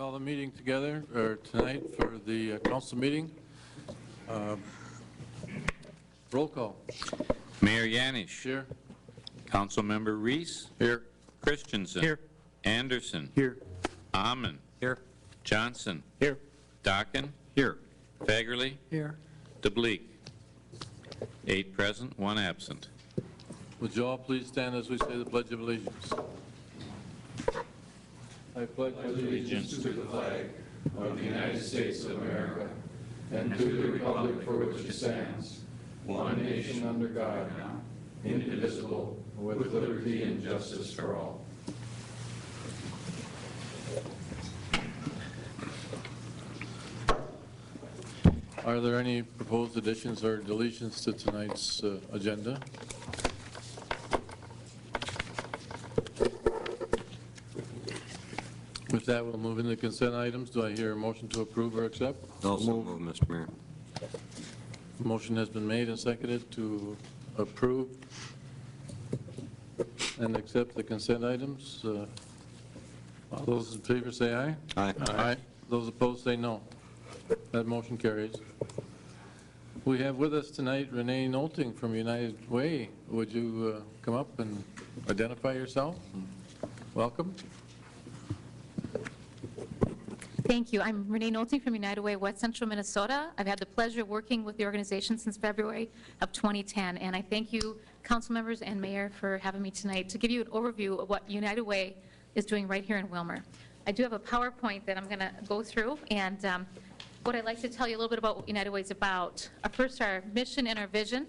Call the meeting together tonight for the council meeting. Roll call. Mayor Yanish. Here. Councilmember Reese. Here. Christensen. Here. Anderson. Here. Amon. Here. Johnson. Here. Dockin. Here. Fagerly. Here. DeBleek. 8 present, 1 absent. Would you all please stand as we say the Pledge of Allegiance? I pledge allegiance to the flag of the United States of America and to the republic for which it stands, one nation under God, indivisible, with liberty and justice for all. Are there any proposed additions or deletions to tonight's agenda? With that, we'll move into consent items. Do I hear a motion to approve or accept? Also move, Mr. Mayor. Motion has been made and seconded to approve and accept the consent items. All those in favor say aye. Aye. Aye. Those opposed say no. That motion carries. We have with us tonight Renee Nolting from United Way. Would you come up and identify yourself? Welcome. Thank you. I'm Renee Nolting from United Way, West Central Minnesota. I've had the pleasure of working with the organization since February of 2010, and I thank you, council members and mayor, for having me tonight to give you an overview of what United Way is doing right here in Willmar. I do have a PowerPoint that I'm going to go through, and what I'd like to tell you a little bit about what United Way is about. First, our mission and our vision.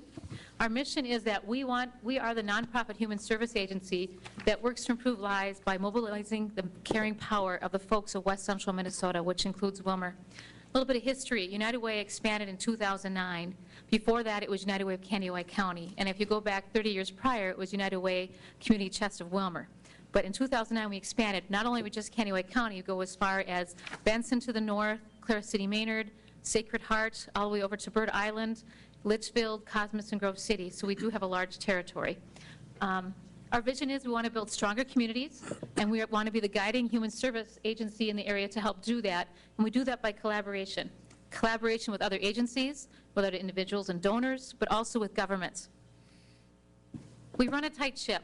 Our mission is that we are the nonprofit human service agency that works to improve lives by mobilizing the caring power of the folks of West Central Minnesota, which includes Willmar. A little bit of history. United Way expanded in 2009. Before that, it was United Way of Kansas County. And if you go back 30 years prior, it was United Way Community Chest of Willmar. But in 2009, we expanded. Not only with just Kansas County, you go as far as Benson to the north, Clara City, Maynard, Sacred Heart, all the way over to Bird Island, Litchfield, Cosmos, and Grove City. So we do have a large territory. Our vision is we want to build stronger communities, and we want to be the guiding human service agency in the area to help do that. And we do that by collaboration. Collaboration with other agencies, with other individuals and donors, but also with governments. We run a tight ship.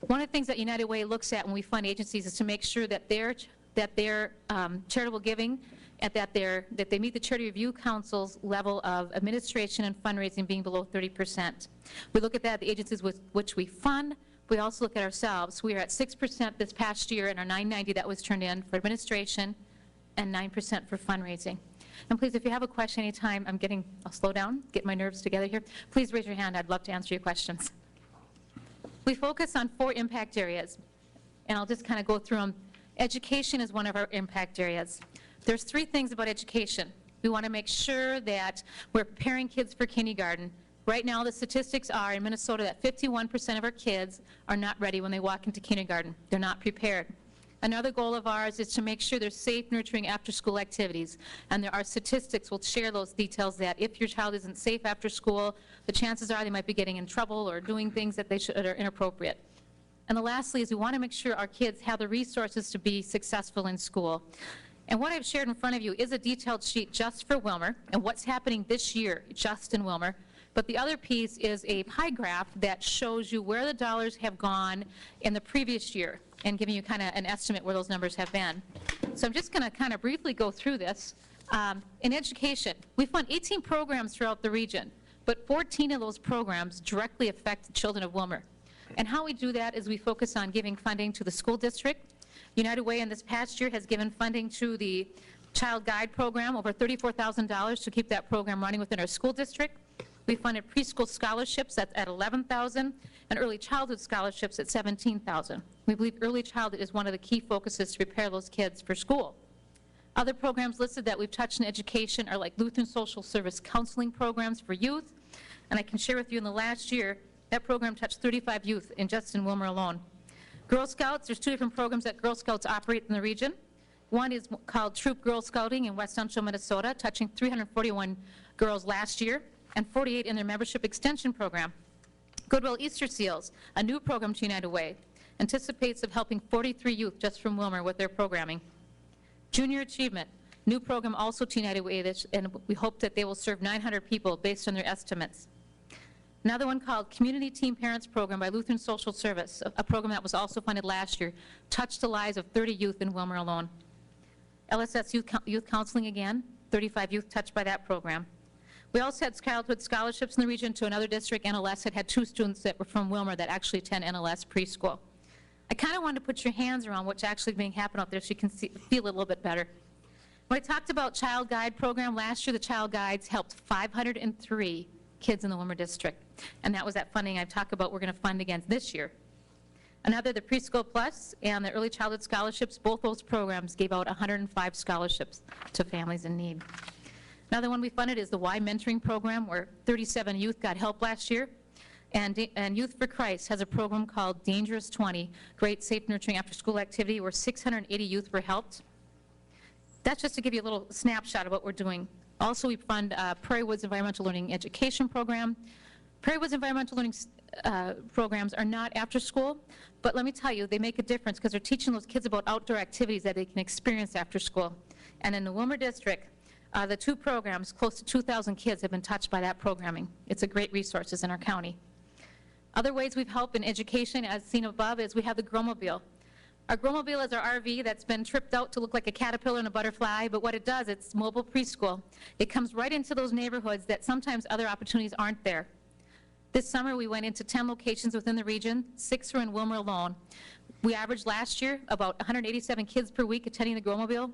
One of the things that United Way looks at when we fund agencies is to make sure that their charitable giving and that they meet the Charity Review Council's level of administration and fundraising being below 30%. We look at that, the agencies with which we fund. We also look at ourselves. We are at 6% this past year in our 990 that was turned in for administration and 9% for fundraising. And please, if you have a question anytime, I'll slow down, get my nerves together here. Please raise your hand. I'd love to answer your questions. We focus on 4 impact areas, and I'll just kind of go through them. Education is one of our impact areas. There's 3 things about education. We want to make sure that we're preparing kids for kindergarten. Right now, the statistics are in Minnesota that 51% of our kids are not ready when they walk into kindergarten. They're not prepared. Another goal of ours is to make sure there's safe, nurturing after-school activities. And there are statistics, we'll share those details, that if your child isn't safe after school, the chances are they might be getting in trouble or doing things that are inappropriate. And the lastly is we want to make sure our kids have the resources to be successful in school. And what I've shared in front of you is a detailed sheet just for Willmar and what's happening this year just in Willmar. But the other piece is a pie graph that shows you where the dollars have gone in the previous year and giving you kind of an estimate where those numbers have been. So I'm just going to kind of briefly go through this. In education, we fund 18 programs throughout the region, but 14 of those programs directly affect the children of Willmar. And how we do that is we focus on giving funding to the school district. United Way in this past year has given funding to the Child Guide program, over $34,000 to keep that program running within our school district. We funded preschool scholarships at $11,000 and early childhood scholarships at $17,000. We believe early childhood is one of the key focuses to prepare those kids for school. Other programs listed that we've touched in education are like Lutheran Social Service counseling programs for youth. And I can share with you in the last year, that program touched 35 youth just in Willmar alone. Girl Scouts, there's 2 different programs that Girl Scouts operate in the region. One is called Troop Girl Scouting in West Central Minnesota, touching 341 girls last year, and 48 in their membership extension program. Goodwill Easter Seals, a new program to United Way, anticipates of helping 43 youth just from Willmar with their programming. Junior Achievement, new program also to United Way, and we hope that they will serve 900 people based on their estimates. Another one called Community Teen Parents Program by Lutheran Social Service, a program that was also funded last year, touched the lives of 30 youth in Willmar alone. LSS Youth Counseling again, 35 youth touched by that program. We also had childhood scholarships in the region to another district, NLS, had 2 students that were from Willmar that actually attend NLS preschool. I kind of wanted to put your hands around what's actually being happening out there so you can feel it a little bit better. When I talked about Child Guide program, last year the Child Guides helped 503 kids in the Willmar district, and that was that funding I talked about we're going to fund again this year. Another, the Preschool Plus and the Early Childhood Scholarships, both those programs gave out 105 scholarships to families in need. Another one we funded is the Y Mentoring Program, where 37 youth got help last year. And Youth for Christ has a program called Dangerous 20, Great Safe Nurturing After School Activity, where 680 youth were helped. That's just to give you a little snapshot of what we're doing. Also, we fund Prairie Woods Environmental Learning Education Program. Prairie Woods Environmental Learning programs are not after school, but let me tell you, they make a difference because they're teaching those kids about outdoor activities that they can experience after school. And in the Willmar district, the 2 programs, close to 2,000 kids have been touched by that programming. It's a great resource in our county. Other ways we've helped in education, as seen above, is we have the Growmobile. Our Growmobile is our RV that's been tripped out to look like a caterpillar and a butterfly, but what it does, it's mobile preschool. It comes right into those neighborhoods that sometimes other opportunities aren't there. This summer, we went into 10 locations within the region, 6 were in Willmar alone. We averaged last year about 187 kids per week attending the Growmobile.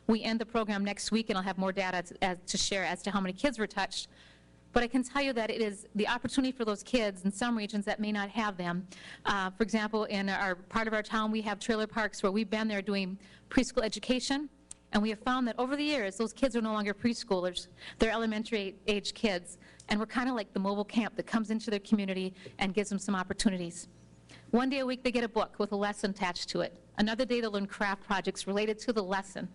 We end the program next week, and I'll have more data to share as to how many kids were touched. But I can tell you that it is the opportunity for those kids in some regions that may not have them. For example, in our part of our town, we have trailer parks where we've been there doing preschool education, and we have found that over the years, those kids are no longer preschoolers. They're elementary age kids, and we're kind of like the mobile camp that comes into their community and gives them some opportunities. One day a week, they get a book with a lesson attached to it. Another day, they'll learn craft projects related to the lesson.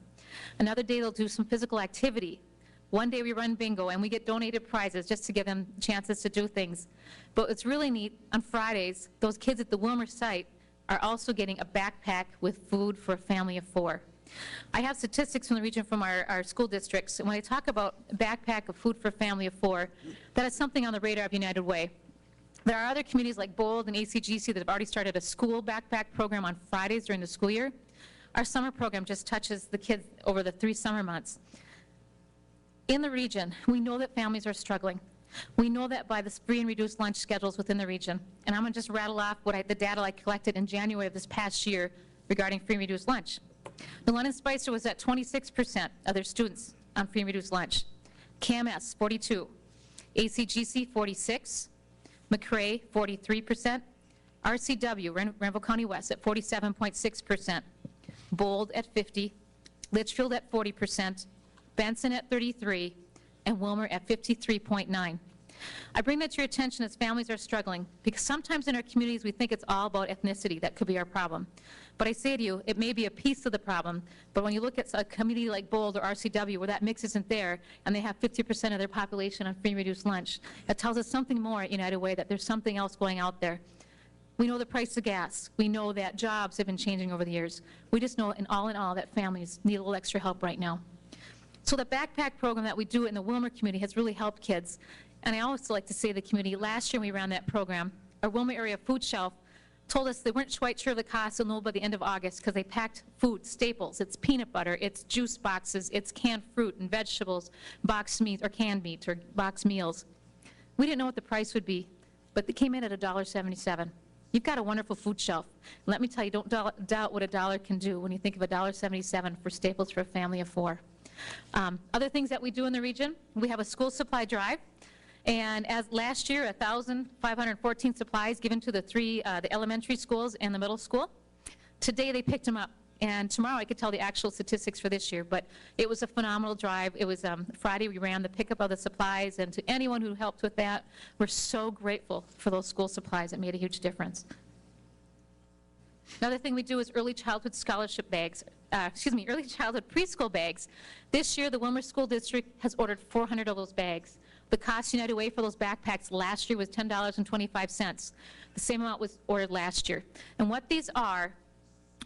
Another day, they'll do some physical activity. One day we run bingo, and we get donated prizes just to give them chances to do things. But it's really neat, on Fridays, those kids at the Willmar site are also getting a backpack with food for a family of 4. I have statistics from the region from our school districts, and when I talk about a backpack of food for a family of 4, that is something on the radar of United Way. There are other communities like Bold and ACGC that have already started a school backpack program on Fridays during the school year. Our summer program just touches the kids over the 3 summer months. In the region, we know that families are struggling. We know that by the free and reduced lunch schedules within the region. And I'm going to just rattle off the data I collected in January of this past year regarding free and reduced lunch. The London Spicer was at 26% of their students on free and reduced lunch. KMS, 42. ACGC, 46. McRae, 43%. RCW, Renville County West, at 47.6%. Bold at 50. Litchfield at 40%. Benson at 33, and Willmar at 53.9. I bring that to your attention as families are struggling, because sometimes in our communities we think it's all about ethnicity that could be our problem. But I say to you, it may be a piece of the problem, but when you look at a community like Bold or RCW where that mix isn't there, and they have 50% of their population on free and reduced lunch, it tells us something more at United Way, that there's something else going out there. We know the price of gas. We know that jobs have been changing over the years. We just know in all that families need a little extra help right now. So the backpack program that we do in the Willmar community has really helped kids. And I also like to say to the community, last year we ran that program, our Willmar area food shelf told us they weren't quite sure of the cost, they'll know by the end of August, because they packed food, staples. It's peanut butter, it's juice boxes, it's canned fruit and vegetables, boxed meat or canned meat or boxed meals. We didn't know what the price would be, but they came in at $1.77. You've got a wonderful food shelf. Let me tell you, don't doubt what $1 can do when you think of $1.77 for staples for a family of 4. Other things that we do in the region, we have a school supply drive, and as last year, 1,514 supplies given to the elementary schools and the middle school. Today they picked them up, and tomorrow I could tell the actual statistics for this year, but it was a phenomenal drive. It was Friday we ran the pickup of the supplies, and to anyone who helped with that, we're so grateful for those school supplies. It made a huge difference. Another thing we do is early childhood scholarship bags, early childhood preschool bags. This year, the Willmar School District has ordered 400 of those bags. The cost United Way for those backpacks last year was $10.25. The same amount was ordered last year. And what these are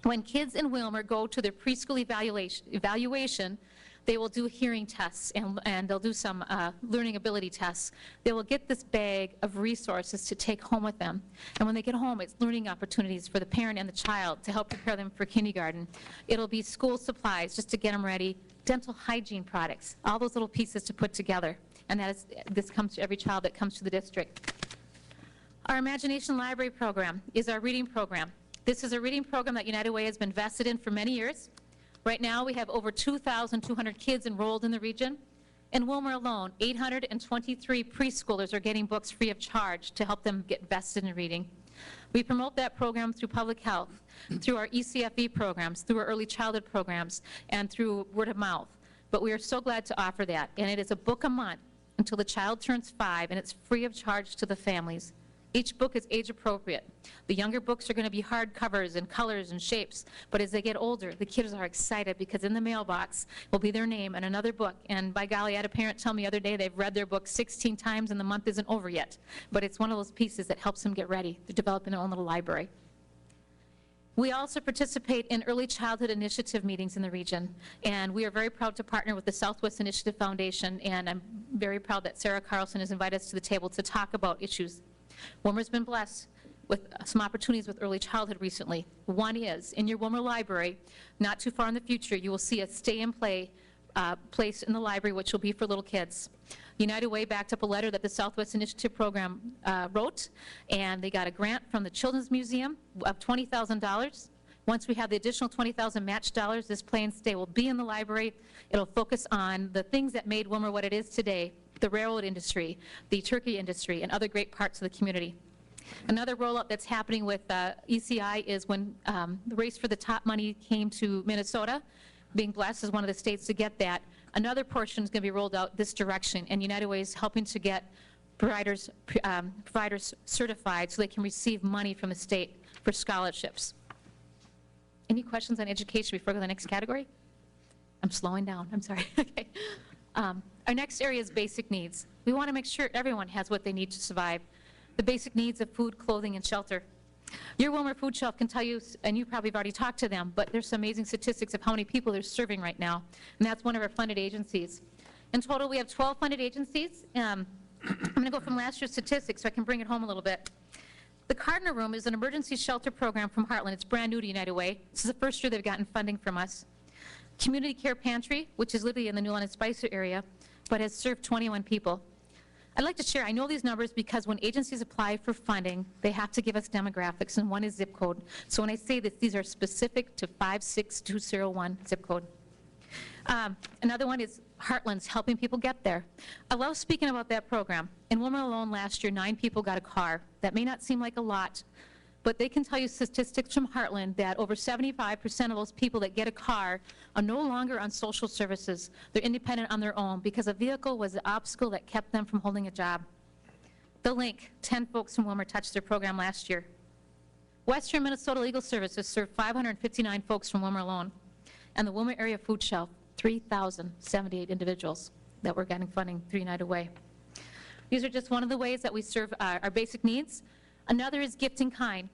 When kids in Willmar go to their preschool evaluation, they will do hearing tests and they'll do some learning ability tests. They will get this bag of resources to take home with them. And when they get home, it's learning opportunities for the parent and the child to help prepare them for kindergarten. It'll be school supplies just to get them ready, dental hygiene products, all those little pieces to put together. And this comes to every child that comes to the district. Our Imagination Library program is our reading program. This is a reading program that United Way has been vested in for many years. Right now, we have over 2,200 kids enrolled in the region. In Willmar alone, 823 preschoolers are getting books free of charge to help them get vested in reading. We promote that program through public health, through our ECFE programs, through our early childhood programs, and through word of mouth. But we are so glad to offer that. And it is a book a month until the child turns 5, and it's free of charge to the families. Each book is age appropriate. The younger books are going to be hard covers and colors and shapes, but as they get older, the kids are excited because in the mailbox will be their name and another book. And by golly, I had a parent tell me the other day they've read their book 16 times and the month isn't over yet. But it's one of those pieces that helps them get ready to develop their own little library. We also participate in early childhood initiative meetings in the region, and we are very proud to partner with the Southwest Initiative Foundation, and I'm very proud that Sarah Carlson has invited us to the table to talk about issues. Willmar's been blessed with some opportunities with early childhood recently. One is, in your Willmar library, not too far in the future, you will see a stay and play place in the library, which will be for little kids. United Way backed up a letter that the Southwest Initiative Program wrote, and they got a grant from the Children's Museum of $20,000. Once we have the additional $20,000 match dollars, this play and stay will be in the library. It'll focus on the things that made Willmar what it is today, the railroad industry, the turkey industry, and other great parts of the community. Another rollout that's happening with ECI is when the race for the top money came to Minnesota, being blessed as one of the states to get that, another portion is going to be rolled out this direction, and United Way is helping to get providers certified so they can receive money from the state for scholarships. Any questions on education before I go to the next category? I'm slowing down, I'm sorry. Okay. Our next area is basic needs. We want to make sure everyone has what they need to survive. The basic needs of food, clothing, and shelter. Your Willmar Food Shelf can tell you, and you probably have already talked to them, but there's some amazing statistics of how many people they're serving right now, and that's one of our funded agencies. In total, we have 12 funded agencies. I'm going to go from last year's statistics so I can bring it home a little bit. The Cardinal Room is an emergency shelter program from Heartland. It's brand new to United Way. This is the first year they've gotten funding from us. Community Care Pantry, which is literally in the Newland and Spicer area, but has served 21 people. I'd like to share, I know these numbers because when agencies apply for funding, they have to give us demographics, and one is zip code. So when I say this, these are specific to 56201 zip code. Another one is Heartland's helping people get there. I love speaking about that program. In Willmar alone last year, 9 people got a car. That may not seem like a lot, but they can tell you statistics from Heartland that over 75% of those people that get a car are no longer on social services. They're independent on their own because a vehicle was the obstacle that kept them from holding a job. The Link, 10 folks from Willmar touched their program last year. Western Minnesota Legal Services served 559 folks from Willmar alone. And the Willmar Area Food Shelf, 3,078 individuals that were getting funding through United Way. These are just one of the ways that we serve our basic needs. Another is gift in kind.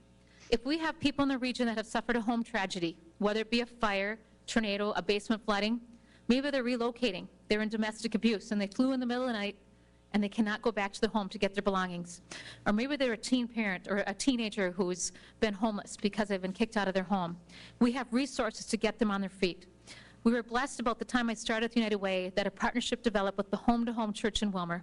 If we have people in the region that have suffered a home tragedy, whether it be a fire, tornado, a basement flooding, maybe they're relocating, they're in domestic abuse, and they flew in the middle of the night, and they cannot go back to their home to get their belongings. Or maybe they're a teen parent or a teenager who's been homeless because they've been kicked out of their home. We have resources to get them on their feet. We were blessed about the time I started with United Way that a partnership developed with the Home to Home Church in Willmar.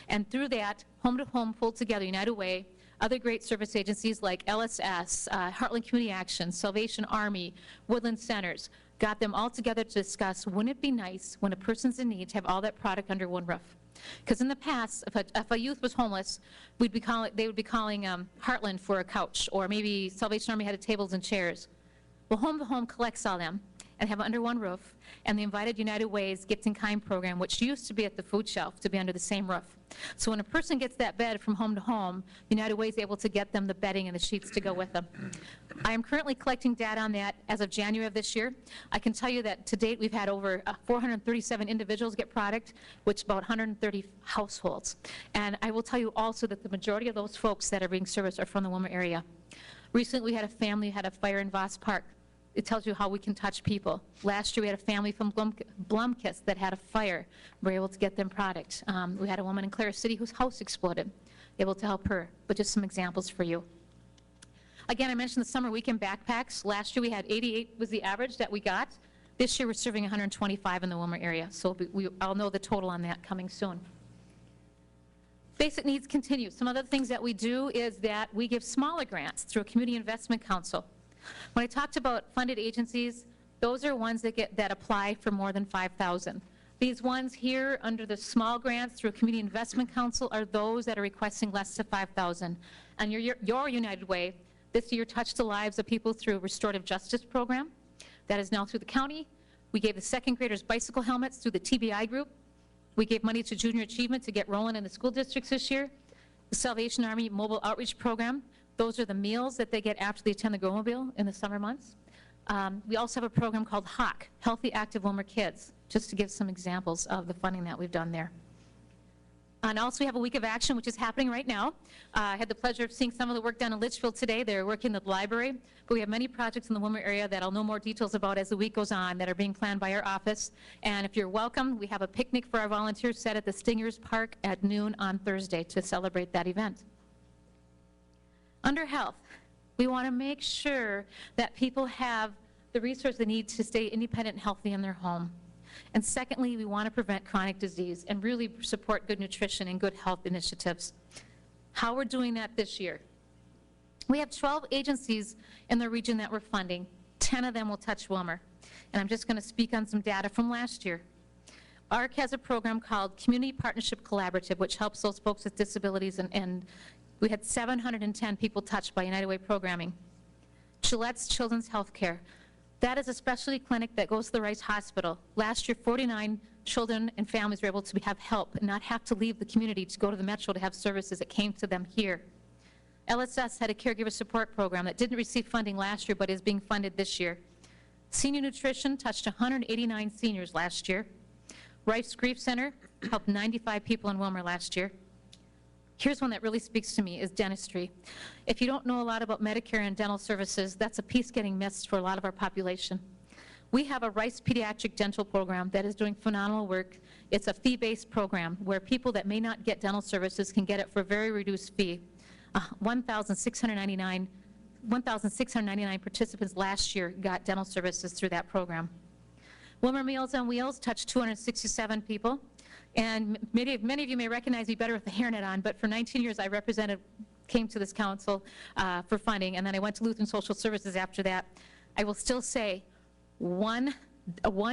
And through that, Home to Home pulled together United Way, other great service agencies like LSS, Heartland Community Action, Salvation Army, Woodland Centers, got them all together to discuss, wouldn't it be nice when a person's in need to have all that product under one roof? Because in the past, if a youth was homeless, they would be calling Heartland for a couch, or maybe Salvation Army had tables and chairs. Well, Home to Home collects all them and have it under one roof, and they invited United Way's Gift in Kind program, which used to be at the food shelf, to be under the same roof. So when a person gets that bed from Home to Home, United Way is able to get them the bedding and the sheets to go with them. I am currently collecting data on that as of January of this year. I can tell you that to date we've had over 437 individuals get product, which is about 130 households. And I will tell you also that the majority of those folks that are being serviced are from the Willmar area. Recently we had a family who had a fire in Voss Park. it tells you how we can touch people. Last year, we had a family from Blumkist that had a fire. We were able to get them product. We had a woman in Clara City whose house exploded, able to help her, but just some examples for you. Again, I mentioned the summer weekend backpacks. Last year, we had 88 was the average that we got. This year, we're serving 125 in the Willmar area, so I'll know the total on that coming soon. Basic needs continue. Some other things that we do is that we give smaller grants through a community investment council. When I talked about funded agencies, those are ones that apply for more than $5,000. These ones here under the small grants through a community investment council are those that are requesting less than $5,000. And your United Way this year touched the lives of people through a restorative justice program. That is now through the county. We gave the second graders bicycle helmets through the TBI group. We gave money to Junior Achievement to get rolling in the school districts this year. The Salvation Army Mobile Outreach Program, those are the meals that they get after they attend the Go-Mobile in the summer months. We also have a program called HAWK, Healthy Active Willmar Kids, just to give some examples of the funding that we've done there. And also we have a week of action, which is happening right now. I had the pleasure of seeing some of the work done in Litchfield today. They're working in the library, but we have many projects in the Willmar area that I'll know more details about as the week goes on that are being planned by our office. And if you're welcome, we have a picnic for our volunteers set at the Stingers Park at noon on Thursday to celebrate that event. Under health, we want to make sure that people have the resources they need to stay independent and healthy in their home. And secondly, we want to prevent chronic disease and really support good nutrition and good health initiatives. How we're doing that this year. We have 12 agencies in the region that we're funding. 10 of them will touch Willmar. And I'm just going to speak on some data from last year. ARC has a program called Community Partnership Collaborative, which helps those folks with disabilities, and we had 710 people touched by United Way programming. Gillette's Children's Healthcare. That is a specialty clinic that goes to the Rice Hospital. Last year, 49 children and families were able to have help and not have to leave the community to go to the metro to have services that came to them here. LSS had a caregiver support program that didn't receive funding last year but is being funded this year. Senior Nutrition touched 189 seniors last year. Rife's Grief Center helped 95 people in Willmar last year. Here's one that really speaks to me, is dentistry. If you don't know a lot about Medicare and dental services, that's a piece getting missed for a lot of our population. We have a Rice Pediatric Dental Program that is doing phenomenal work. It's a fee-based program where people that may not get dental services can get it for a very reduced fee. 1,699 participants last year got dental services through that program. Willmar Meals on Wheels touched 267 people. And many of you may recognize me better with the hairnet on, but for 19 years I came to this council for funding, and then I went to Lutheran Social Services after that. I will still say one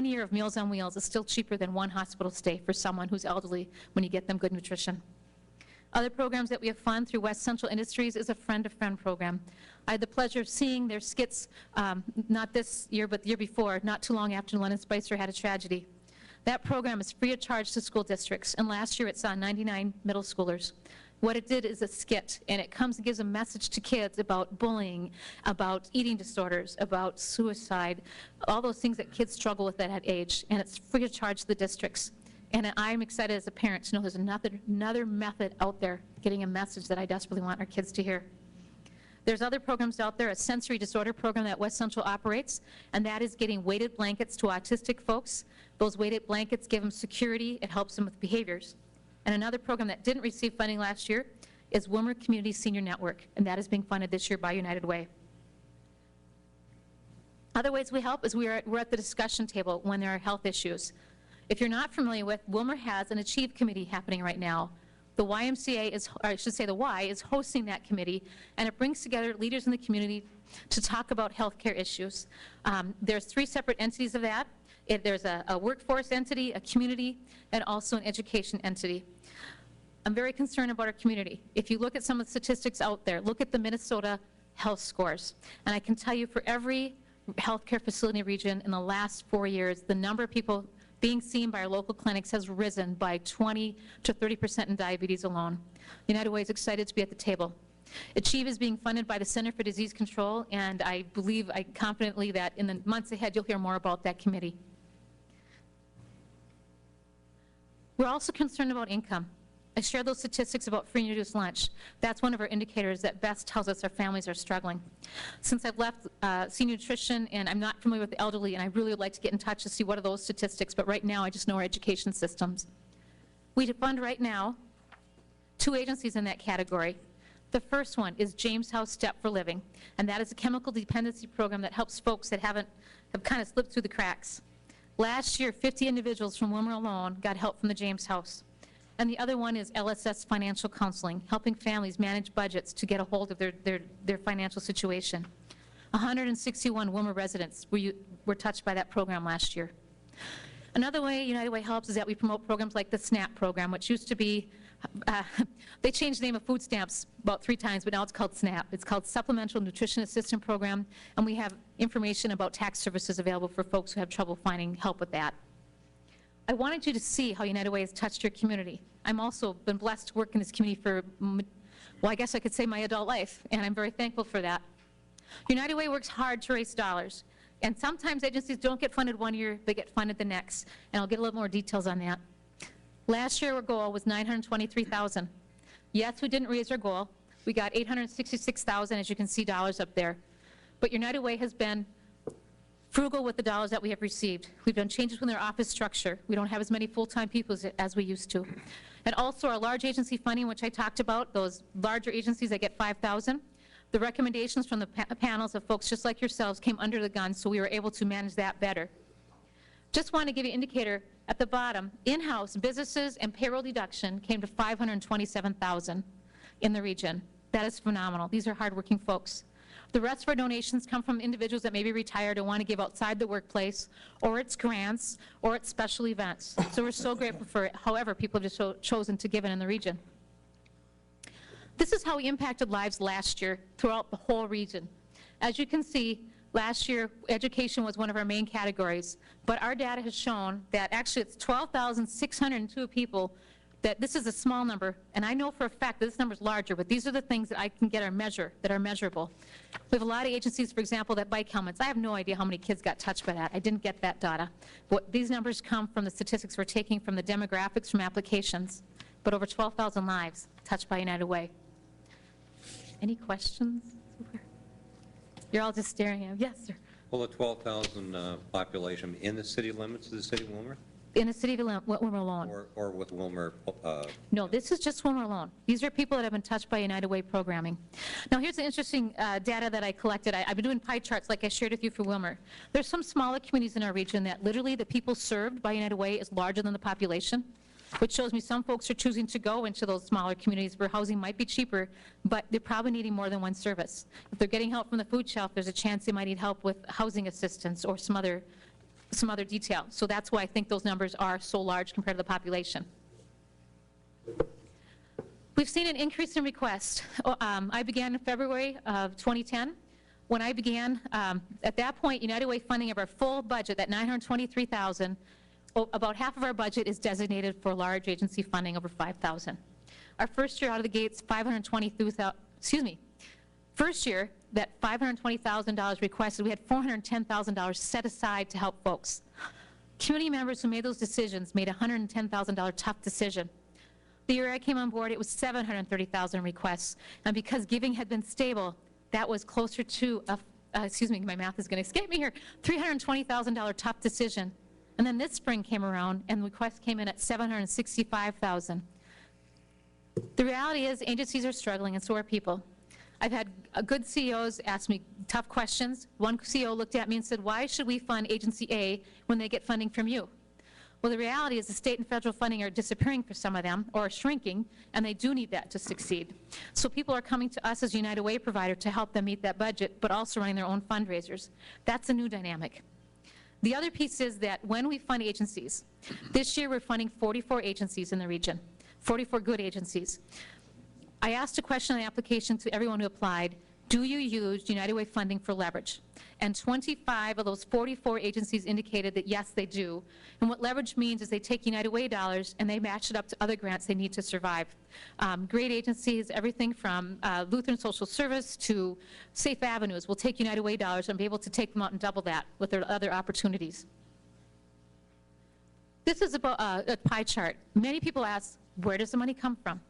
year of Meals on Wheels is still cheaper than one hospital stay for someone who's elderly when you get them good nutrition. Other programs that we have funded through West Central Industries is a friend-to-friend program. I had the pleasure of seeing their skits, not this year, but the year before, not too long after Lennon Spicer had a tragedy. That program is free of charge to school districts, and last year it saw 99 middle schoolers. What it did is a skit, and it comes and gives a message to kids about bullying, about eating disorders, about suicide, all those things that kids struggle with at that age, and it's free of charge to the districts. And I'm excited as a parent to know there's another method out there getting a message that I desperately want our kids to hear. There's other programs out there, a sensory disorder program that West Central operates, and that is getting weighted blankets to autistic folks. Those weighted blankets give them security. It helps them with behaviors. And another program that didn't receive funding last year is Willmar Community Senior Network, and that is being funded this year by United Way. Other ways we help is we're at the discussion table when there are health issues. If you're not familiar with, Willmar has an Achieve Committee happening right now. The YMCA is, or I should say the Y, is hosting that committee, and it brings together leaders in the community to talk about healthcare issues. There's 3 separate entities of that. There's a workforce entity, a community, and also an education entity. I'm very concerned about our community. If you look at some of the statistics out there, look at the Minnesota health scores. And I can tell you for every healthcare facility region in the last 4 years, the number of people being seen by our local clinics has risen by 20 to 30% in diabetes alone. United Way is excited to be at the table. Achieve is being funded by the Center for Disease Control, and I believe confidently that in the months ahead you'll hear more about that committee. We're also concerned about income. I shared those statistics about free and reduced lunch. That's one of our indicators that best tells us our families are struggling. Since I've left senior nutrition and I'm not familiar with the elderly, and I really would like to get in touch to see what are those statistics, but right now I just know our education systems. We fund right now 2 agencies in that category. The first one is James House Step for Living, and that is a chemical dependency program that helps folks that have kind of slipped through the cracks. Last year, 50 individuals from Willmar alone got help from the James House. And the other one is LSS Financial Counseling, helping families manage budgets to get a hold of their financial situation. 161 Willmar residents were touched by that program last year. Another way United Way helps is that we promote programs like the SNAP program, which used to be, they changed the name of food stamps about 3 times, but now it's called SNAP. It's called Supplemental Nutrition Assistance Program, and we have information about tax services available for folks who have trouble finding help with that. I wanted you to see how United Way has touched your community. I'm also been blessed to work in this community for, well, I guess I could say my adult life, and I'm very thankful for that. United Way works hard to raise dollars, and sometimes agencies don't get funded one year, they get funded the next, and I'll get a little more details on that. Last year, our goal was $923,000. Yes, we didn't raise our goal. We got $866,000, as you can see, dollars up there. But United Way has been frugal with the dollars that we have received. We've done changes with our office structure. We don't have as many full-time people as we used to. And also our large agency funding, which I talked about, those larger agencies that get $5,000, the recommendations from the panels of folks just like yourselves came under the gun, so we were able to manage that better. Just want to give you an indicator at the bottom. In-house businesses and payroll deduction came to $527,000 in the region. That is phenomenal. These are hardworking folks. The rest of our donations come from individuals that may be retired and want to give outside the workplace, or it's grants, or it's special events. So we're so grateful for it, however people have just chosen to give it in the region. This is how we impacted lives last year throughout the whole region. As you can see, last year, education was one of our main categories, but our data has shown that actually it's 12,602 people. That this is a small number, and I know for a fact that this number is larger, but these are the things that I can get that are measurable. We have a lot of agencies, for example, that bike helmets. I have no idea how many kids got touched by that. I didn't get that data. But these numbers come from the statistics we're taking from the demographics from applications, but over 12,000 lives touched by United Way. Any questions? You're all just staring at me. Yes, sir. Well, the 12,000 population in the city limits of the city of Willmar? In the city of Willmar alone. Or with Willmar? No, this is just Willmar alone. These are people that have been touched by United Way programming. Now, here's the interesting data that I collected. I've been doing pie charts like I shared with you for Willmar. There's some smaller communities in our region that literally the people served by United Way is larger than the population, which shows me some folks are choosing to go into those smaller communities where housing might be cheaper, but they're probably needing more than one service. If they're getting help from the food shelf, there's a chance they might need help with housing assistance or some other detail. So that's why I think those numbers are so large compared to the population. We've seen an increase in requests. I began in February of 2010. When I began, at that point, United Way funding of our full budget, that $923,000, about half of our budget is designated for large agency funding over $5,000. Our first year out of the gates, first year, that $520,000 requested, we had $410,000 set aside to help folks. Community members who made those decisions made a $110,000 tough decision. The year I came on board, it was $730,000 requests, and because giving had been stable, that was closer to, my math is going to escape me here, $320,000 tough decision. And then this spring came around, and the request came in at $765,000. The reality is agencies are struggling, and so are people. I've had good CEOs ask me tough questions. One CEO looked at me and said, why should we fund Agency A when they get funding from you? Well, the reality is the state and federal funding are disappearing for some of them, or are shrinking, and they do need that to succeed. So people are coming to us as a United Way provider to help them meet that budget, but also running their own fundraisers. That's a new dynamic. The other piece is that when we fund agencies, this year we're funding 44 agencies in the region, 44 good agencies. I asked a question on the application to everyone who applied, do you use United Way funding for leverage? And 25 of those 44 agencies indicated that yes, they do. And what leverage means is they take United Way dollars and they match it up to other grants they need to survive. Great agencies, everything from Lutheran Social Service to Safe Avenues will take United Way dollars and be able to take them out and double that with their other opportunities. This is about a pie chart. Many people ask, Where does the money come from?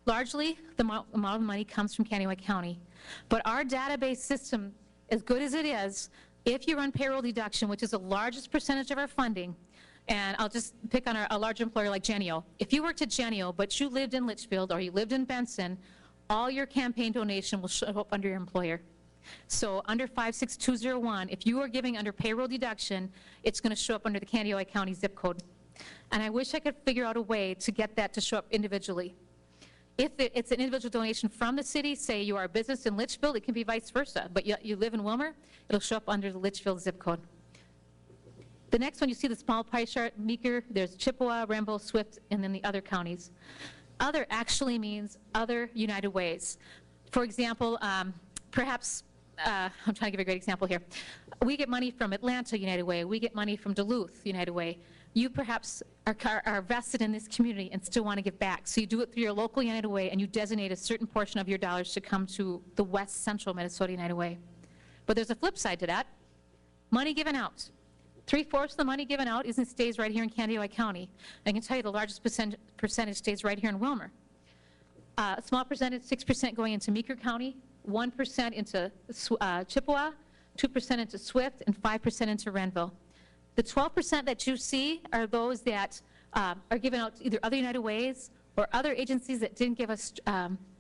Largely, the amount of money comes from Kansas County. But our database system, as good as it is, if you run payroll deduction, which is the largest percentage of our funding, and I'll just pick on a large employer like Genio. If you worked at Genio, but you lived in Litchfield or you lived in Benson, all your campaign donation will show up under your employer. So under 56201, if you are giving under payroll deduction, it's going to show up under the Kansas County zip code. And I wish I could figure out a way to get that to show up individually. If it's an individual donation from the city, say you are a business in Litchfield, it can be vice versa. But you live in Willmar, it'll show up under the Litchfield zip code. The next one, you see the small pie chart, Meeker, there's Chippewa, Rambo, Swift, and then the other counties. Other actually means other United Ways. For example, perhaps, I'm trying to give a great example here. We get money from Atlanta United Way. We get money from Duluth United Way. You perhaps are vested in this community and still want to give back. So you do it through your local United Way, and you designate a certain portion of your dollars to come to the West Central Minnesota United Way. But there's a flip side to that. Money given out. 3/4 of the money given out stays right here in Kansas County. I can tell you the largest percentage stays right here in Willmar. A small percentage, 6% going into Meeker County, 1% into Chippewa, 2% into Swift, and 5% into Renville. The 12% that you see are those that are given out to either other United Ways or other agencies that didn't give us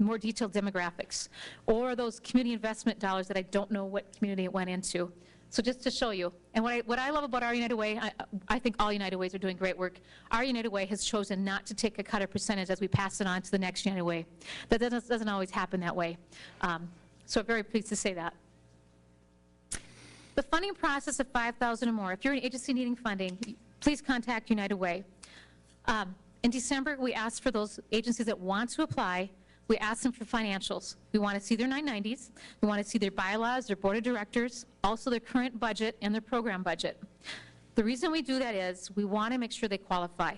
more detailed demographics, or those community investment dollars that I don't know what community it went into. So just to show you, and what I love about our United Way, I think all United Ways are doing great work. Our United Way has chosen not to take a cut or percentage as we pass it on to the next United Way. That doesn't always happen that way. So I'm very pleased to say that. The funding process of $5,000 or more, if you're an agency needing funding, please contact United Way. In December, we asked for those agencies that want to apply, we asked them for financials. We want to see their 990s, we want to see their bylaws, their board of directors, also their current budget and their program budget. The reason we do that is we want to make sure they qualify.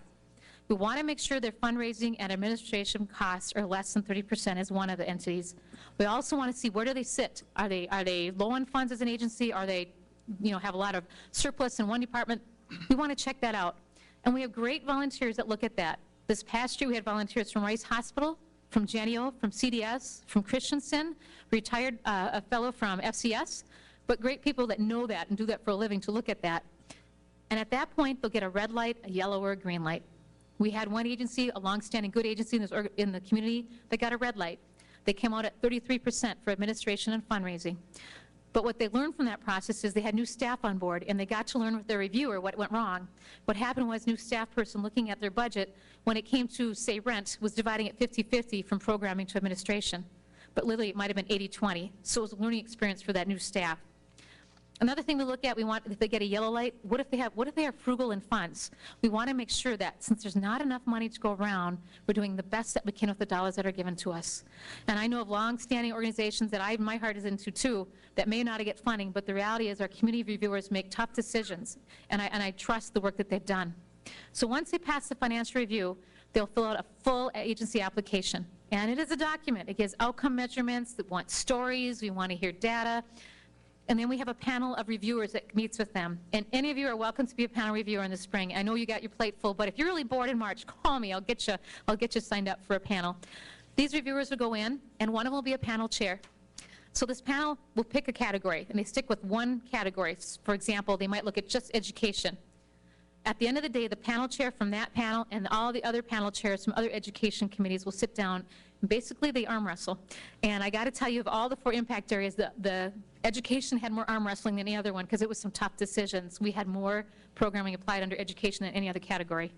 We want to make sure their fundraising and administration costs are less than 30% as one of the entities. We also want to see where do they sit. Are they low on funds as an agency? Are they, have a lot of surplus in one department? We want to check that out. And we have great volunteers that look at that. This past year we had volunteers from Rice Hospital, from Genio, from CDS, from Christensen, retired a fellow from FCS, but great people that know that and do that for a living to look at that. And at that point, they'll get a red light, a yellow, or a green light. We had one agency, a longstanding good agency in the community, that got a red light. They came out at 33% for administration and fundraising. But what they learned from that process is they had new staff on board, and they got to learn with their reviewer what went wrong. What happened was new staff person looking at their budget, when it came to, say, rent, was dividing it 50-50 from programming to administration. But literally, it might have been 80-20. So it was a learning experience for that new staff. Another thing to look at, we want, if they get a yellow light, what if they are frugal in funds? We want to make sure that since there's not enough money to go around, we're doing the best that we can with the dollars that are given to us. And I know of long-standing organizations that my heart is into too, that may not get funding, but the reality is our community reviewers make tough decisions, and I trust the work that they've done. So once they pass the financial review, they'll fill out a full agency application. And it is a document. It gives outcome measurements, that want stories, we want to hear data. And then we have a panel of reviewers that meets with them. And any of you are welcome to be a panel reviewer in the spring. I know you got your plate full, but if you're really bored in March, call me. I'll get you signed up for a panel. These reviewers will go in, and one of them will be a panel chair. So this panel will pick a category, and they stick with one category. For example, they might look at just education. At the end of the day, the panel chair from that panel and all the other panel chairs from other education committees will sit down. Basically, they arm wrestle. And I got to tell you, of all the 4 impact areas, the education had more arm wrestling than any other one because it was some tough decisions. We had more programming applied under education than any other category.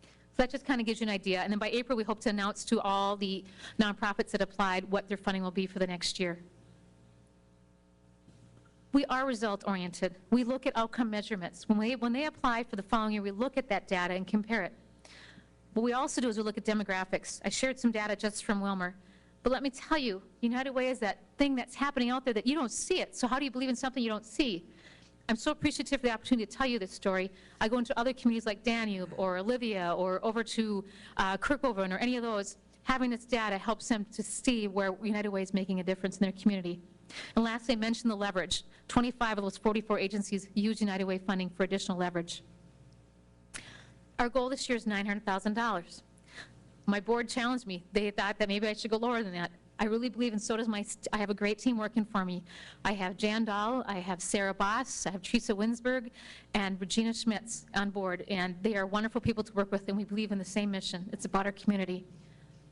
So that just kind of gives you an idea. And then by April, we hope to announce to all the nonprofits that applied what their funding will be for the next year. We are result-oriented. We look at outcome measurements. When they apply for the following year, we look at that data and compare it. What we also do is we look at demographics. I shared some data just from Willmar. But let me tell you, United Way is that thing that's happening out there that you don't see it. So how do you believe in something you don't see? I'm so appreciative for the opportunity to tell you this story. I go into other communities like Danube or Olivia or over to Kirkoven or any of those. Having this data helps them to see where United Way is making a difference in their community. And lastly, I mentioned the leverage. 25 of those 44 agencies use United Way funding for additional leverage. Our goal this year is $900,000. My board challenged me. They thought that maybe I should go lower than that. I really believe, and so does I have a great team working for me. I have Jan Dahl, I have Sarah Boss, I have Teresa Winsberg, and Regina Schmitz on board, and they are wonderful people to work with, and we believe in the same mission. It's about our community.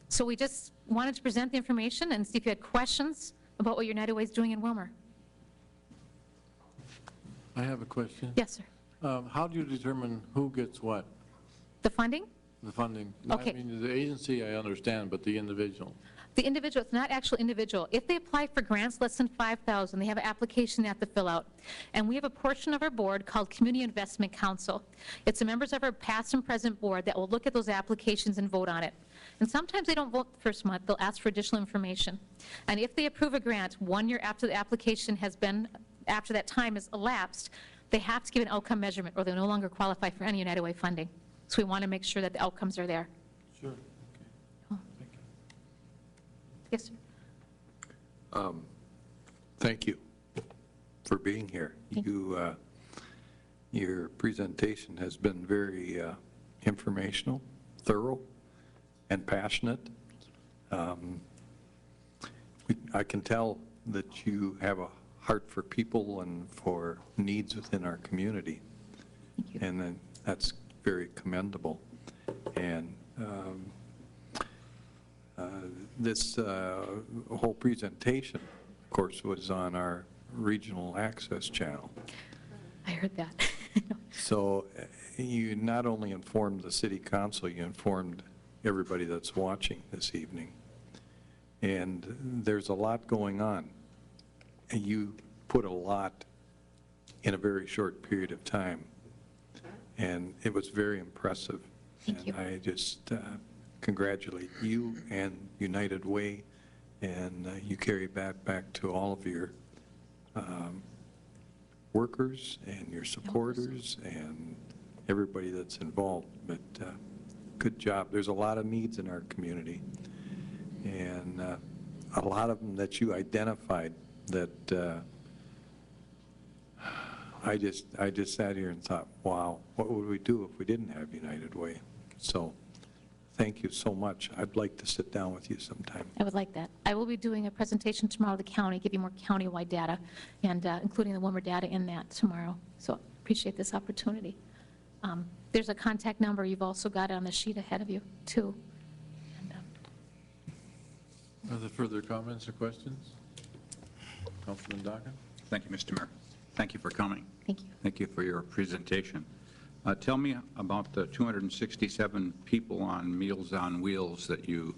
So we just wanted to present the information and see if you had questions about what United Way is doing in Willmar. I have a question. Yes, sir. How do you determine who gets what, The funding? the funding? Okay. I mean, the agency, I understand, but the individual. The individual, it's not actual individual. If they apply for grants less than $5,000, they have an application they have to fill out. And we have a portion of our board called Community Investment Council. It's the members of our past and present board that will look at those applications and vote on it. And sometimes they don't vote the first month, they'll ask for additional information. And if they approve a grant 1 year after the application has been, after that time is elapsed, they have to give an outcome measurement or they'll no longer qualify for any United Way funding. So we want to make sure that the outcomes are there. Sure. Yes, sir. Thank you for being here. Your presentation has been very informational, thorough, and passionate. I can tell that you have a heart for people and for needs within our community. Thank you. And then that's very commendable. And this whole presentation, of course, was on our regional access channel. I heard that. So you not only informed the city council, you informed everybody that's watching this evening. And there's a lot going on. And you put a lot in a very short period of time. And it was very impressive. Thank you. And I just congratulate you and United Way, and you carry that back to all of your workers and your supporters and everybody that's involved. But good job. There's a lot of needs in our community, and a lot of them that you identified that I just sat here and thought, wow, what would we do if we didn't have United Way? So thank you so much. I'd like to sit down with you sometime. I would like that. I will be doing a presentation tomorrow to the county, give you more county-wide data, and including the Willmar data in that tomorrow. So appreciate this opportunity. There's a contact number. You've also got it on the sheet ahead of you, too. And, Are there further comments or questions? Councilman Docken? Thank you, Mr. Mayor. Thank you for coming. thank you. Thank you for your presentation. Tell me about the 267 people on Meals on Wheels that you